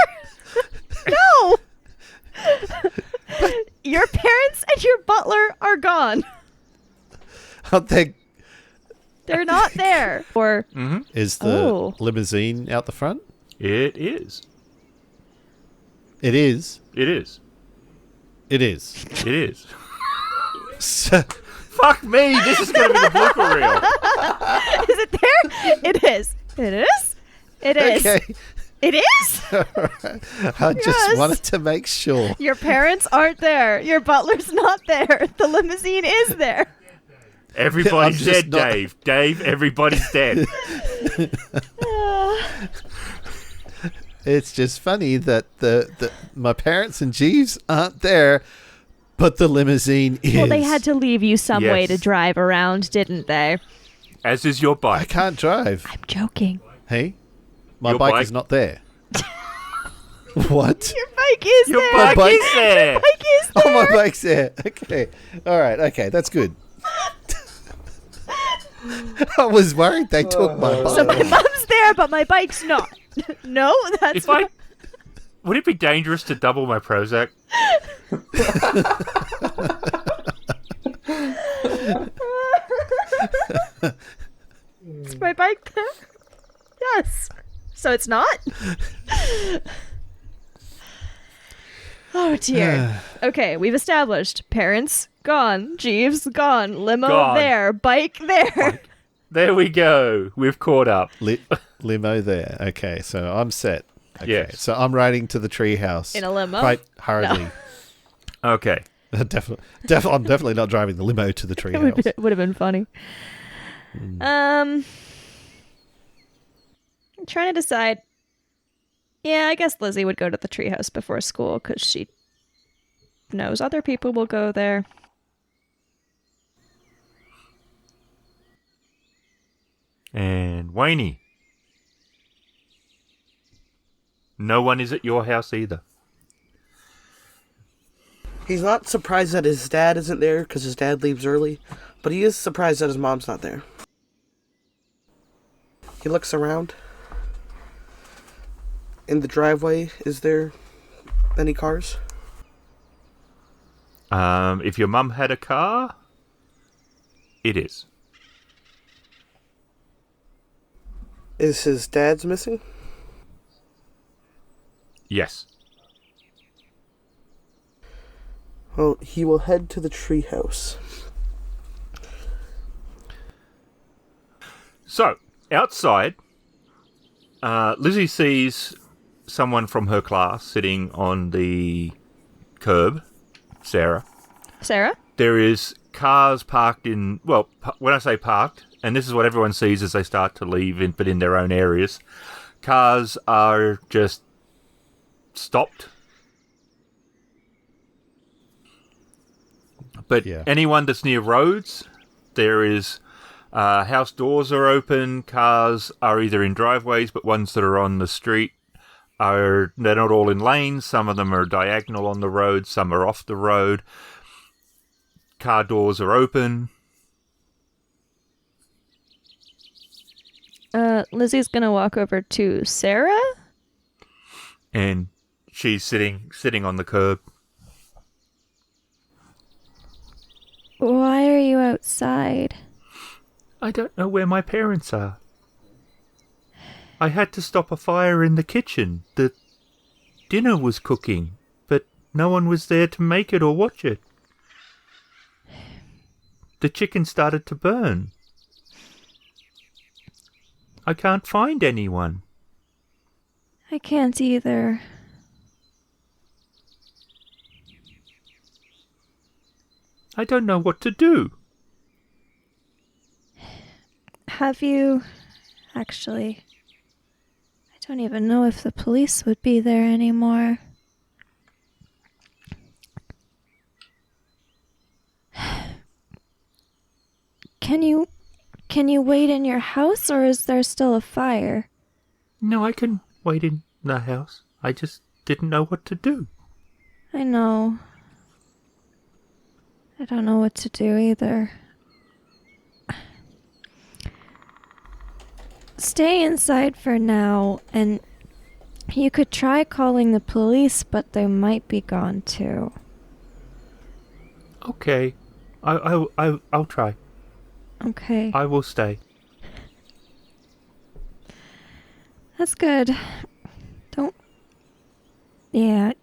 No. Your parents and your butler are gone. Aren't they? They're not there. Or Is the limousine out the front? It is. It is. It is. It is. It is. So, Fuck me, this is going to be the blooper reel. is it there? It is. It is. It is. okay. It is. I just Yes. wanted to make sure. Your parents aren't there. Your butler's not there. The limousine is there. Everybody's I'm just dead, not- Dave. Dave, everybody's dead. It's just funny that the my parents and Jeeves aren't there, but the limousine is. Well, they had to leave you some way Yes. to drive around, didn't they? As is your I bike. can't drive. I'm joking. Hey, my Your bike bike? is not there. What? Your bike is Your there. bike is there. Your bike is there. Oh, my bike's there. Okay. All right. Okay, that's good. I was worried they took my bike. So my mom's there, but my bike's not. No, that's If I... Would it be dangerous to double my Prozac? Is my bike there? Yes. So it's not? Oh dear. Okay, we've established parents gone, Jeeves gone, limo Gone. there, bike there. There we go. We've caught up. Limo there. Okay, so I'm set. Okay, Yes. so I'm riding to the treehouse. In a limo? Quite hurriedly. Okay. I'm definitely not driving the limo to the treehouse. It would have been funny. I'm trying to decide. Yeah, I guess Lizzie would go to the treehouse before school because she knows other people will go there. And Wayne. No one is at your house either. He's not surprised that his dad isn't there because his dad leaves early, but he is surprised that his mom's not there. He looks around. In the driveway, is there any cars? If your mum had a car, it is. Is his dad's missing? Yes. Well, he will head to the treehouse. So, outside, Lizzie sees someone from her class sitting on the curb, Sarah. Sarah? There is cars parked in, well, when I say parked, and this is what everyone sees as they start to leave, but in their own areas, cars are just stopped. But Yeah. anyone that's near roads, there is house doors are open, cars are either in driveways, but ones that are on the street they're not all in lanes. Some of them are diagonal on the road, some are off the road. Car doors are open. Lizzie's gonna walk over to Sarah. And she's sitting on the curb. Why are you outside? I don't know where my parents are. I had to stop a fire in the kitchen. The dinner was cooking, but no one was there to make it or watch it. The chicken started to burn. I can't find anyone. I can't either. I don't know what to do. Have you... Actually, I don't even know if the police would be there anymore. Can you wait in your house, or is there still a fire? No, I can wait in the house. I just didn't know what to do. I know. I don't know what to do either. stay inside for now, and you could try calling the police, but they might be gone too. Okay. I'll try. Okay. I will stay. That's good. Yeah.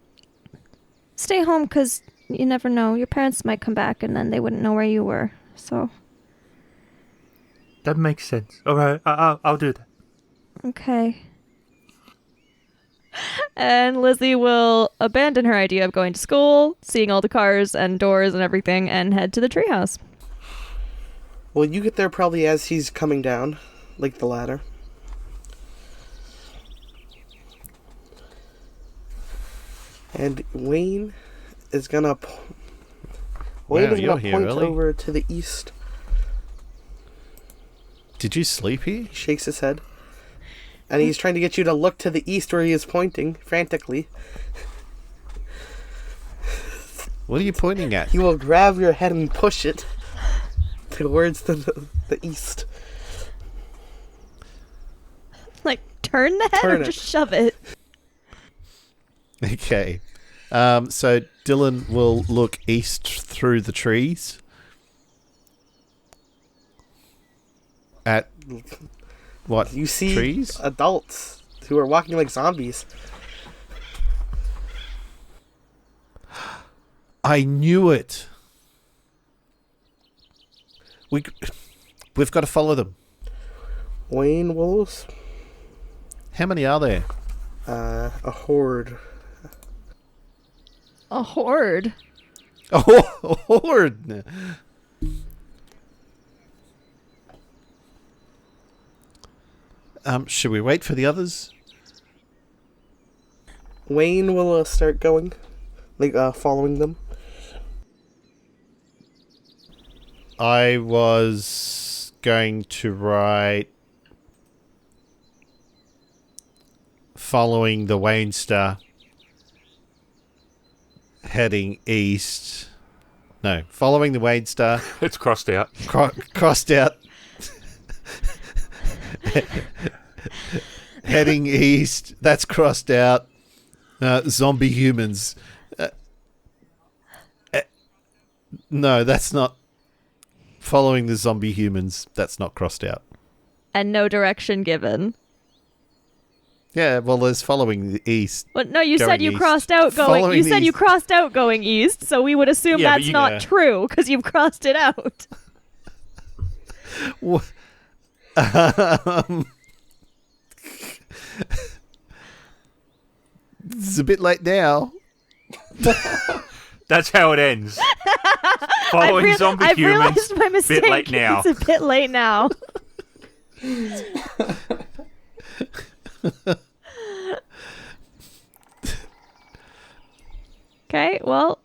Stay home, 'cause you never know. Your parents might come back and then they wouldn't know where you were, so. That makes sense. Alright, I'll do that. Okay. And Lizzie will abandon her idea of going to school, seeing all the cars and doors and everything, and head to the treehouse. Well, you get there probably as he's coming down, like the ladder. And Wayne is gonna. Wayne is gonna point over to the east. Did you sleep here? He shakes his head. And he's trying to get you to look to the east where he is pointing, frantically. What are you pointing at? He will grab your head and push it towards the east. Like, turn the head or just shove it? Okay. So Dillon will look east through the trees at what? You see trees? Adults who are walking like zombies. I knew it. We've got to follow them. Wayne Wolves. How many are there? A horde. A horde? A horde. Should we wait for the others? Wayne will start going, like following them. I was going to write following the Waynster, heading east. No, following the Waynster. It's crossed out. Crossed out. Heading east. That's crossed out. Zombie humans. No, that's not. Following the zombie humans. That's not crossed out. And no direction given. Yeah, well, there's following the east. Well, no, you said you east. crossed out going. Following You the said you east. crossed out going east, so we would assume Yeah, but that's you- not Yeah. true because you've crossed it out. It's a bit late now. That's how it ends. Following zombie I've humans. realized my mistake. Bit late now. It's a bit late now. Okay, well,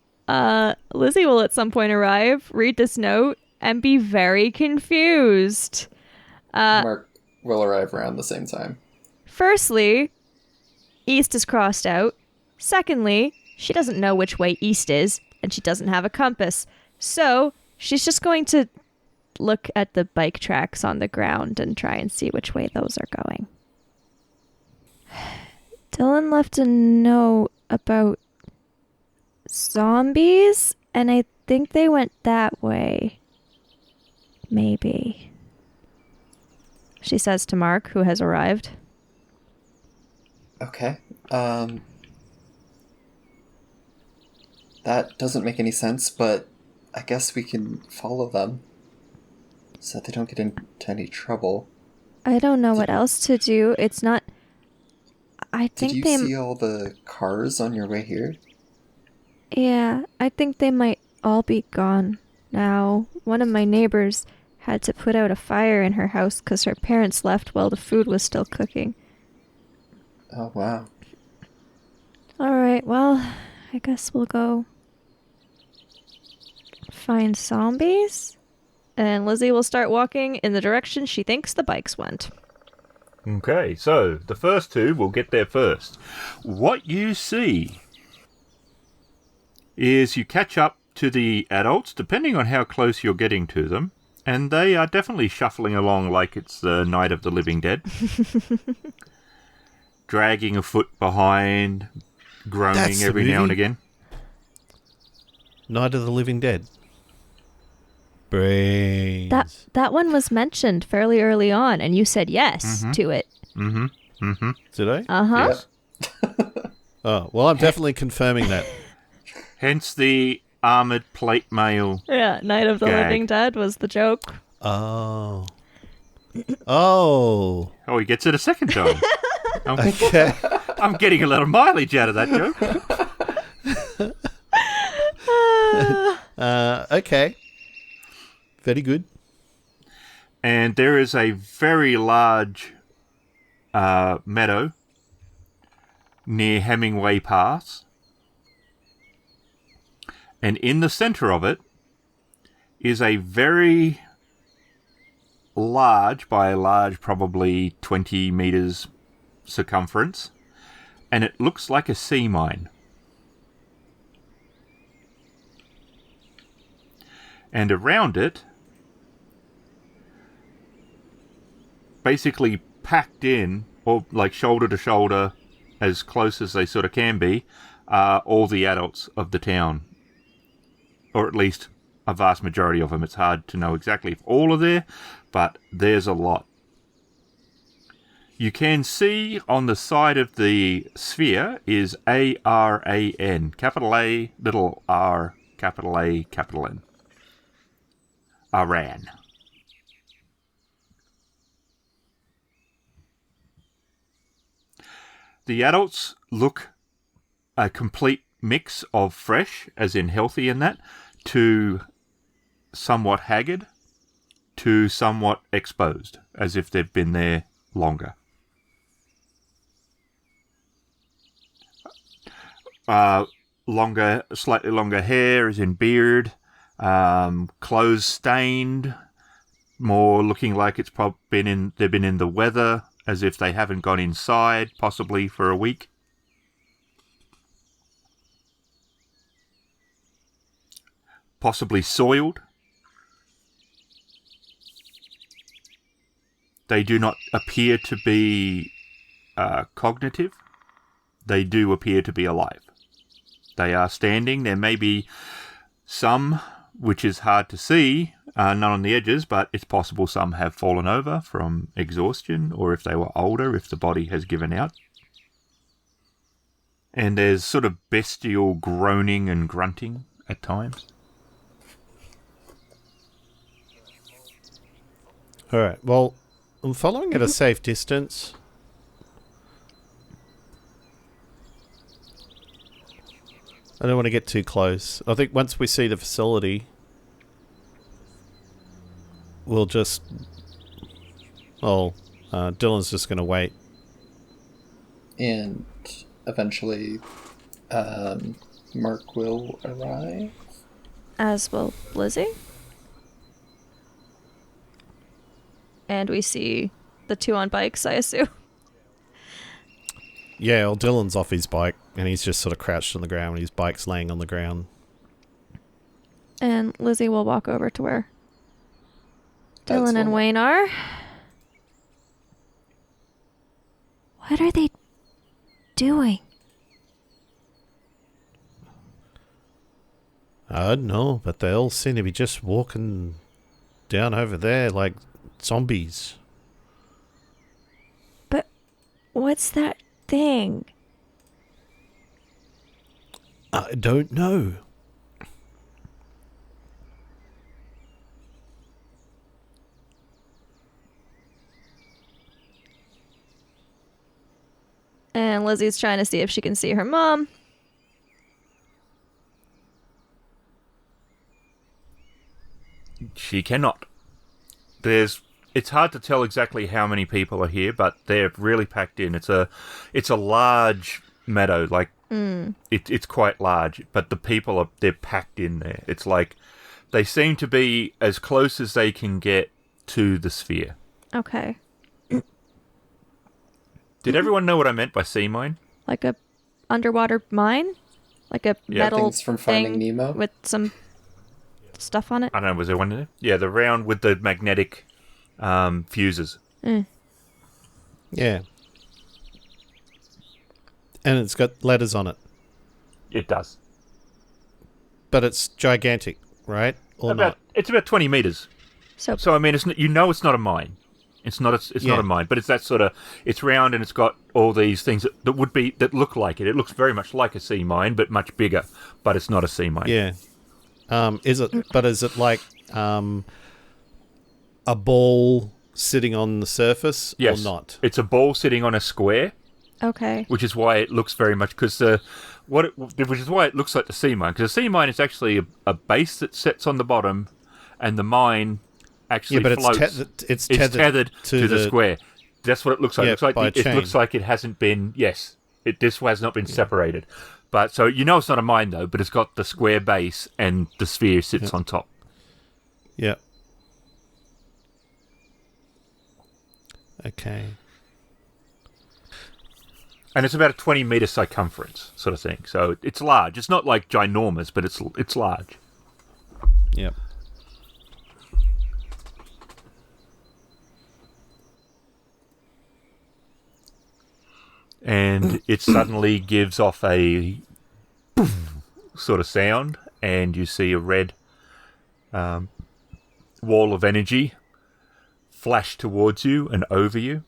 Lizzie will at some point arrive, read this note, and be very confused. Mark will arrive around the same time. Firstly, east is crossed out. Secondly, she doesn't know which way east is, and she doesn't have a compass. So, she's just going to look at the bike tracks on the ground and try and see which way those are going. Dillon left a note about zombies, and I think they went that way. Maybe. She says to Mark, who has arrived. Okay. That doesn't make any sense, but I guess we can follow them so that they don't get into any trouble. I don't know what else to do. It's not... I Did think you they... see all the cars on your way here? Yeah, I think they might all be gone now. One of my neighbors had to put out a fire in her house because her parents left while the food was still cooking. Oh, wow. Alright, well, I guess we'll go find zombies. And Lizzie will start walking in the direction she thinks the bikes went. Okay, so the first two will get there first. What you see is you catch up to the adults, depending on how close you're getting to them. And they are definitely shuffling along like it's the Night of the Living Dead. Dragging a foot behind, groaning every now and again. Night of the Living Dead. Brains. That one was mentioned fairly early on, and you said yes to it. Did I? Uh-huh. Yes. Oh, well, I'm definitely confirming that. Hence the armoured plate mail. Yeah, Night of the Gag. Living Dead was the joke. Oh. Oh. Oh, he gets it a second time. Okay. I'm getting a lot of mileage out of that joke. Okay. Very good. And there is a very large meadow near Hemingway Pass. And in the centre of it is a very large, by large, probably 20 metres circumference, and it looks like a sea mine. And around it, basically packed in, or like shoulder to shoulder, as close as they sort of can be, are all the adults of the town. Or at least a vast majority of them. It's hard to know exactly if all are there, but there's a lot. You can see on the side of the sphere is ARAN. Capital A, little r, capital A, capital N. Aran. The adults look a complete mix of fresh, as in healthy and that, to somewhat haggard, to somewhat exposed, as if they've been there longer. Slightly longer hair, as in beard, clothes stained, more looking like it's they've been in the weather, as if they haven't gone inside, possibly for a week. Possibly soiled. They do not appear to be cognitive. They do appear to be alive. They are standing. There may be some, which is hard to see, none on the edges, but it's possible some have fallen over from exhaustion, or if they were older, if the body has given out. And there's sort of bestial groaning and grunting at times. All right. Well, I'm following at a safe distance. I don't want to get too close. I think once we see the facility, we'll just... Dillon's just going to wait. And eventually, Mark will arrive. As will Lizzie. And we see the two on bikes, I assume. Yeah, well, Dillon's off his bike, and he's just sort of crouched on the ground, and his bike's laying on the ground. And Lizzie will walk over to where Dillon and Wayne are. What are they doing? I don't know, but they all seem to be just walking down over there like zombies. But what's that thing? I don't know. And Lizzie's trying to see if she can see her mom. She cannot. It's hard to tell exactly how many people are here, but they're really packed in. It's a large meadow, like it's quite large, but the people they're packed in there. It's like they seem to be as close as they can get to the sphere. Okay. Did everyone know what I meant by sea mine? Like a underwater mine? Like a metal things from Finding thing Nemo? with some stuff on it? I don't know, was there one in there? Yeah, the round with the magnetic fuses. Yeah. And it's got letters on it. It does. But it's gigantic, right? Or not? It's about 20 meters. So I mean, it's not a mine. It's not a mine, but it's that sort of. It's round and it's got all these things that look like it. It looks very much like a sea mine, but much bigger. But it's not a sea mine. Yeah. Is it like a ball sitting on the surface or not? It's a ball sitting on a square. Okay. Which is why it looks very much which is why it looks like the sea mine, because the sea mine is actually a base that sits on the bottom, and the mine actually floats. It's tethered to the square. That's what it looks like. Yeah, it looks like it hasn't been. Yes, this has not been separated. But so it's not a mine though. But it's got the square base and the sphere sits on top. Yeah. Okay. And it's about a 20-meter circumference sort of thing. So it's large. It's not like ginormous, but it's large. Yep. And it suddenly gives off a sort of sound, and you see a red wall of energy flash towards you and over you.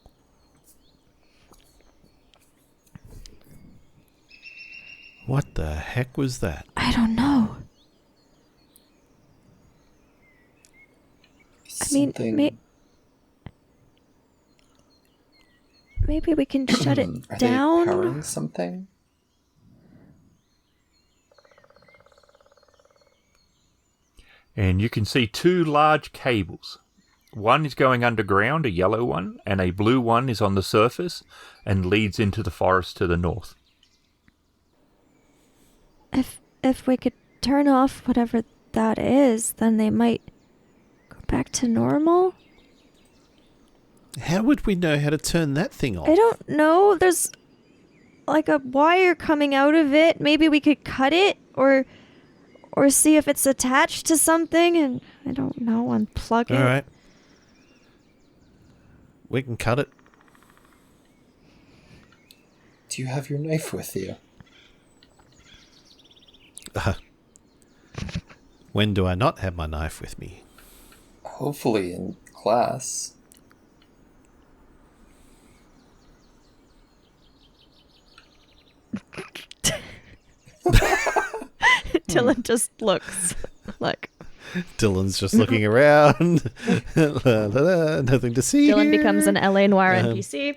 What the heck was that? I don't know. I mean, maybe we can shut it Are down? they powering something? And you can see two large cables. One is going underground, a yellow one, and a blue one is on the surface and leads into the forest to the north. If we could turn off whatever that is, then they might go back to normal. How would we know how to turn that thing off? I don't know. There's like a wire coming out of it. Maybe we could cut it or see if it's attached to something, and I don't know, unplug it. All right. We can cut it. Do you have your knife with you? When do I not have my knife with me? Hopefully in class. Dillon just looks like... Dillon's just looking around. La, la, la, nothing to see. Dillon here. becomes an LA Noire NPC.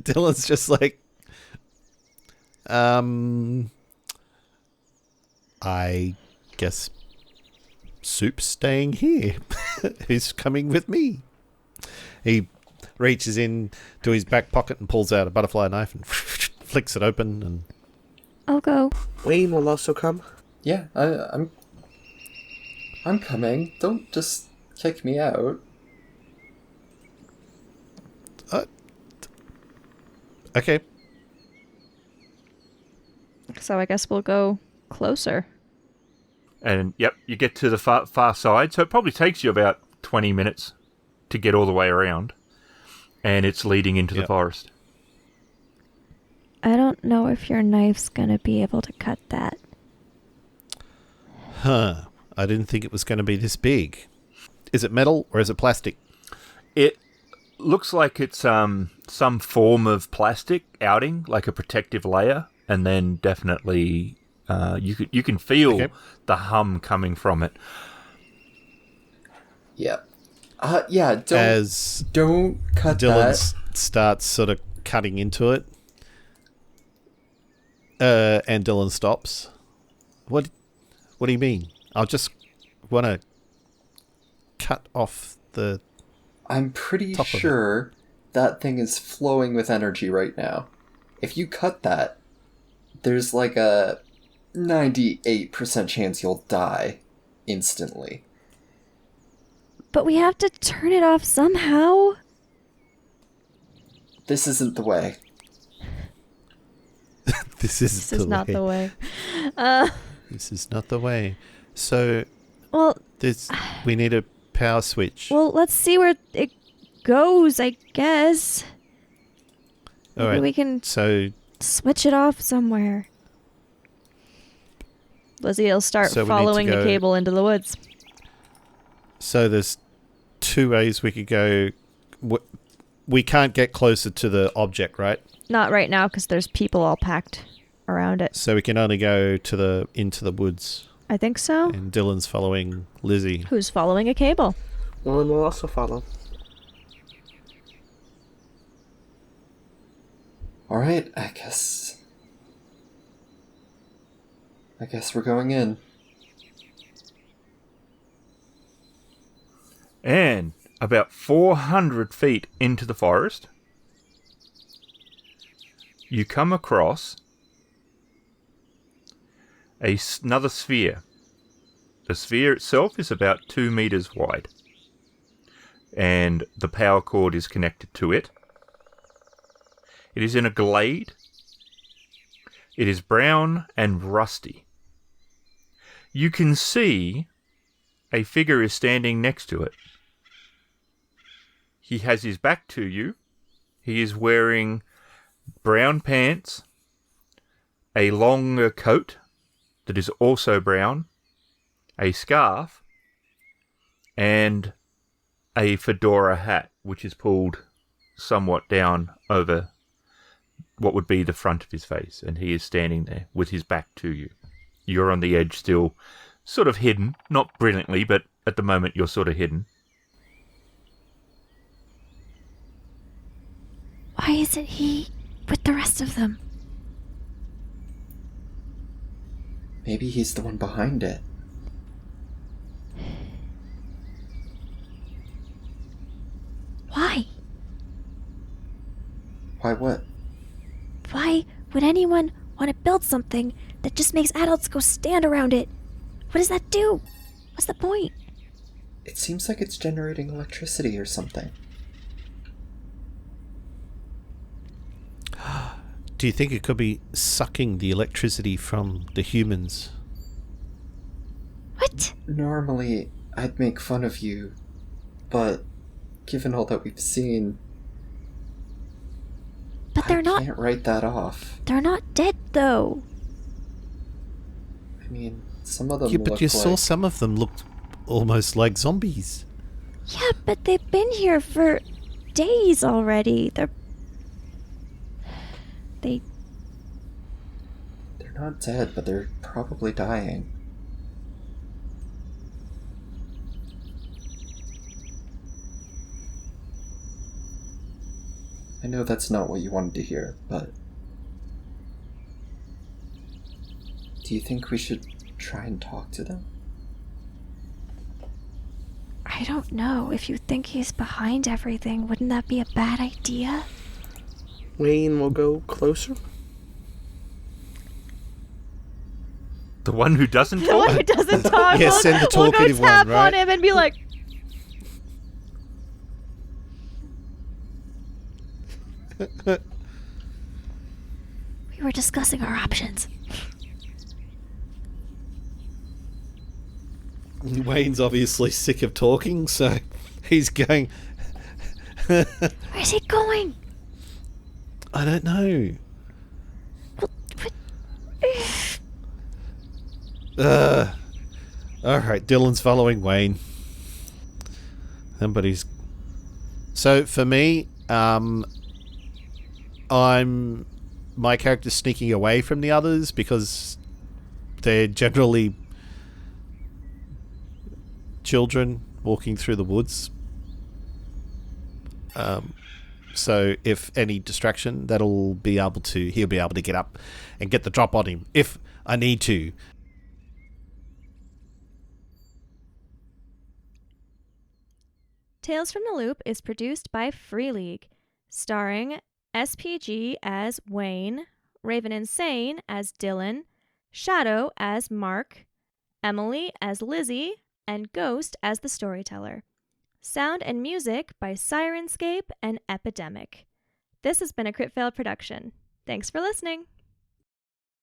Dillon's just like, I guess Soup's staying here. He's coming with me. He reaches in to his back pocket and pulls out a butterfly knife and flicks it open. And I'll go. Wayne will also come. Yeah, I'm coming. Don't just kick me out. Okay. So I guess we'll go closer. And yep, you get to the far side. So it probably takes you about 20 minutes to get all the way around. And it's leading into the forest. I don't know if your knife's gonna be able to cut that. Huh. I didn't think it was going to be this big. Is it metal or is it plastic? It looks like it's some form of plastic outing, like a protective layer, and then definitely you can feel the hum coming from it. Yeah. Don't cut Dillon that. starts sort of cutting into it. And Dillon stops. What do you mean? I just want to cut off the... I'm pretty sure that thing is flowing with energy right now. If you cut that, there's like a 98% chance you'll die instantly. But we have to turn it off somehow. This isn't the way. This is not the way. This is not the way. So, Well, we need a power switch. well, let's see where it goes, I guess. All Maybe right. we can So, switch it off somewhere. Lizzie will start So we need to following the go- cable into the woods. so there's two ways we could go. We can't get closer to the object, right? Not right now because there's people all packed around it. So we can only go to into the woods. I think so. And Dillon's following Lizzie. Who's following a cable? One will also follow. All right, I guess we're going in. And about 400 feet into the forest, you come across another sphere. The sphere itself is about 2 meters wide, and the power cord is connected to it. It is in a glade. It is brown and rusty. You can see a figure is standing next to it. He has his back to you. He is wearing brown pants, a longer coat that is also brown, a scarf, and a fedora hat, which is pulled somewhat down over what would be the front of his face, and he is standing there with his back to you. You're on the edge still, sort of hidden, not brilliantly, but at the moment you're sort of hidden. Why isn't he with the rest of them? Maybe he's the one behind it. Why? Why what? Why would anyone want to build something that just makes adults go stand around it? What does that do? What's the point? It seems like it's generating electricity or something. Do you think it could be sucking the electricity from the humans? What? Normally, I'd make fun of you, but given all that we've seen, But they're I not. can't write that off. They're not dead though. I mean, some of them Yeah, but look you saw like... some of them looked almost like zombies. Yeah, but they've been here for days already. They They're not dead, but they're probably dying. I know that's not what you wanted to hear, but... do you think we should try and talk to them? I don't know. If you think he's behind everything, wouldn't that be a bad idea? Wayne will go closer. The one who doesn't The talk? one who doesn't talk. Yeah, send the talkative we'll go tap one, right? on him and be like, we were discussing our options. Wayne's obviously sick of talking, so he's going... Where's he going? I don't know. Alright, Dillon's following Wayne. Somebody's... So, for me, my character's sneaking away from the others because they're generally children walking through the woods. So if any distraction, he'll be able to get up and get the drop on him if I need to. Tales from the Loop is produced by Free League, starring SPG as Wayne, Raveninsane as Dillon, Shadow as Mark, Emily as Lizzie, and Ghost as the Storyteller. Sound and music by Sirenscape and Epidemic. This has been a Crit Fail production. Thanks for listening.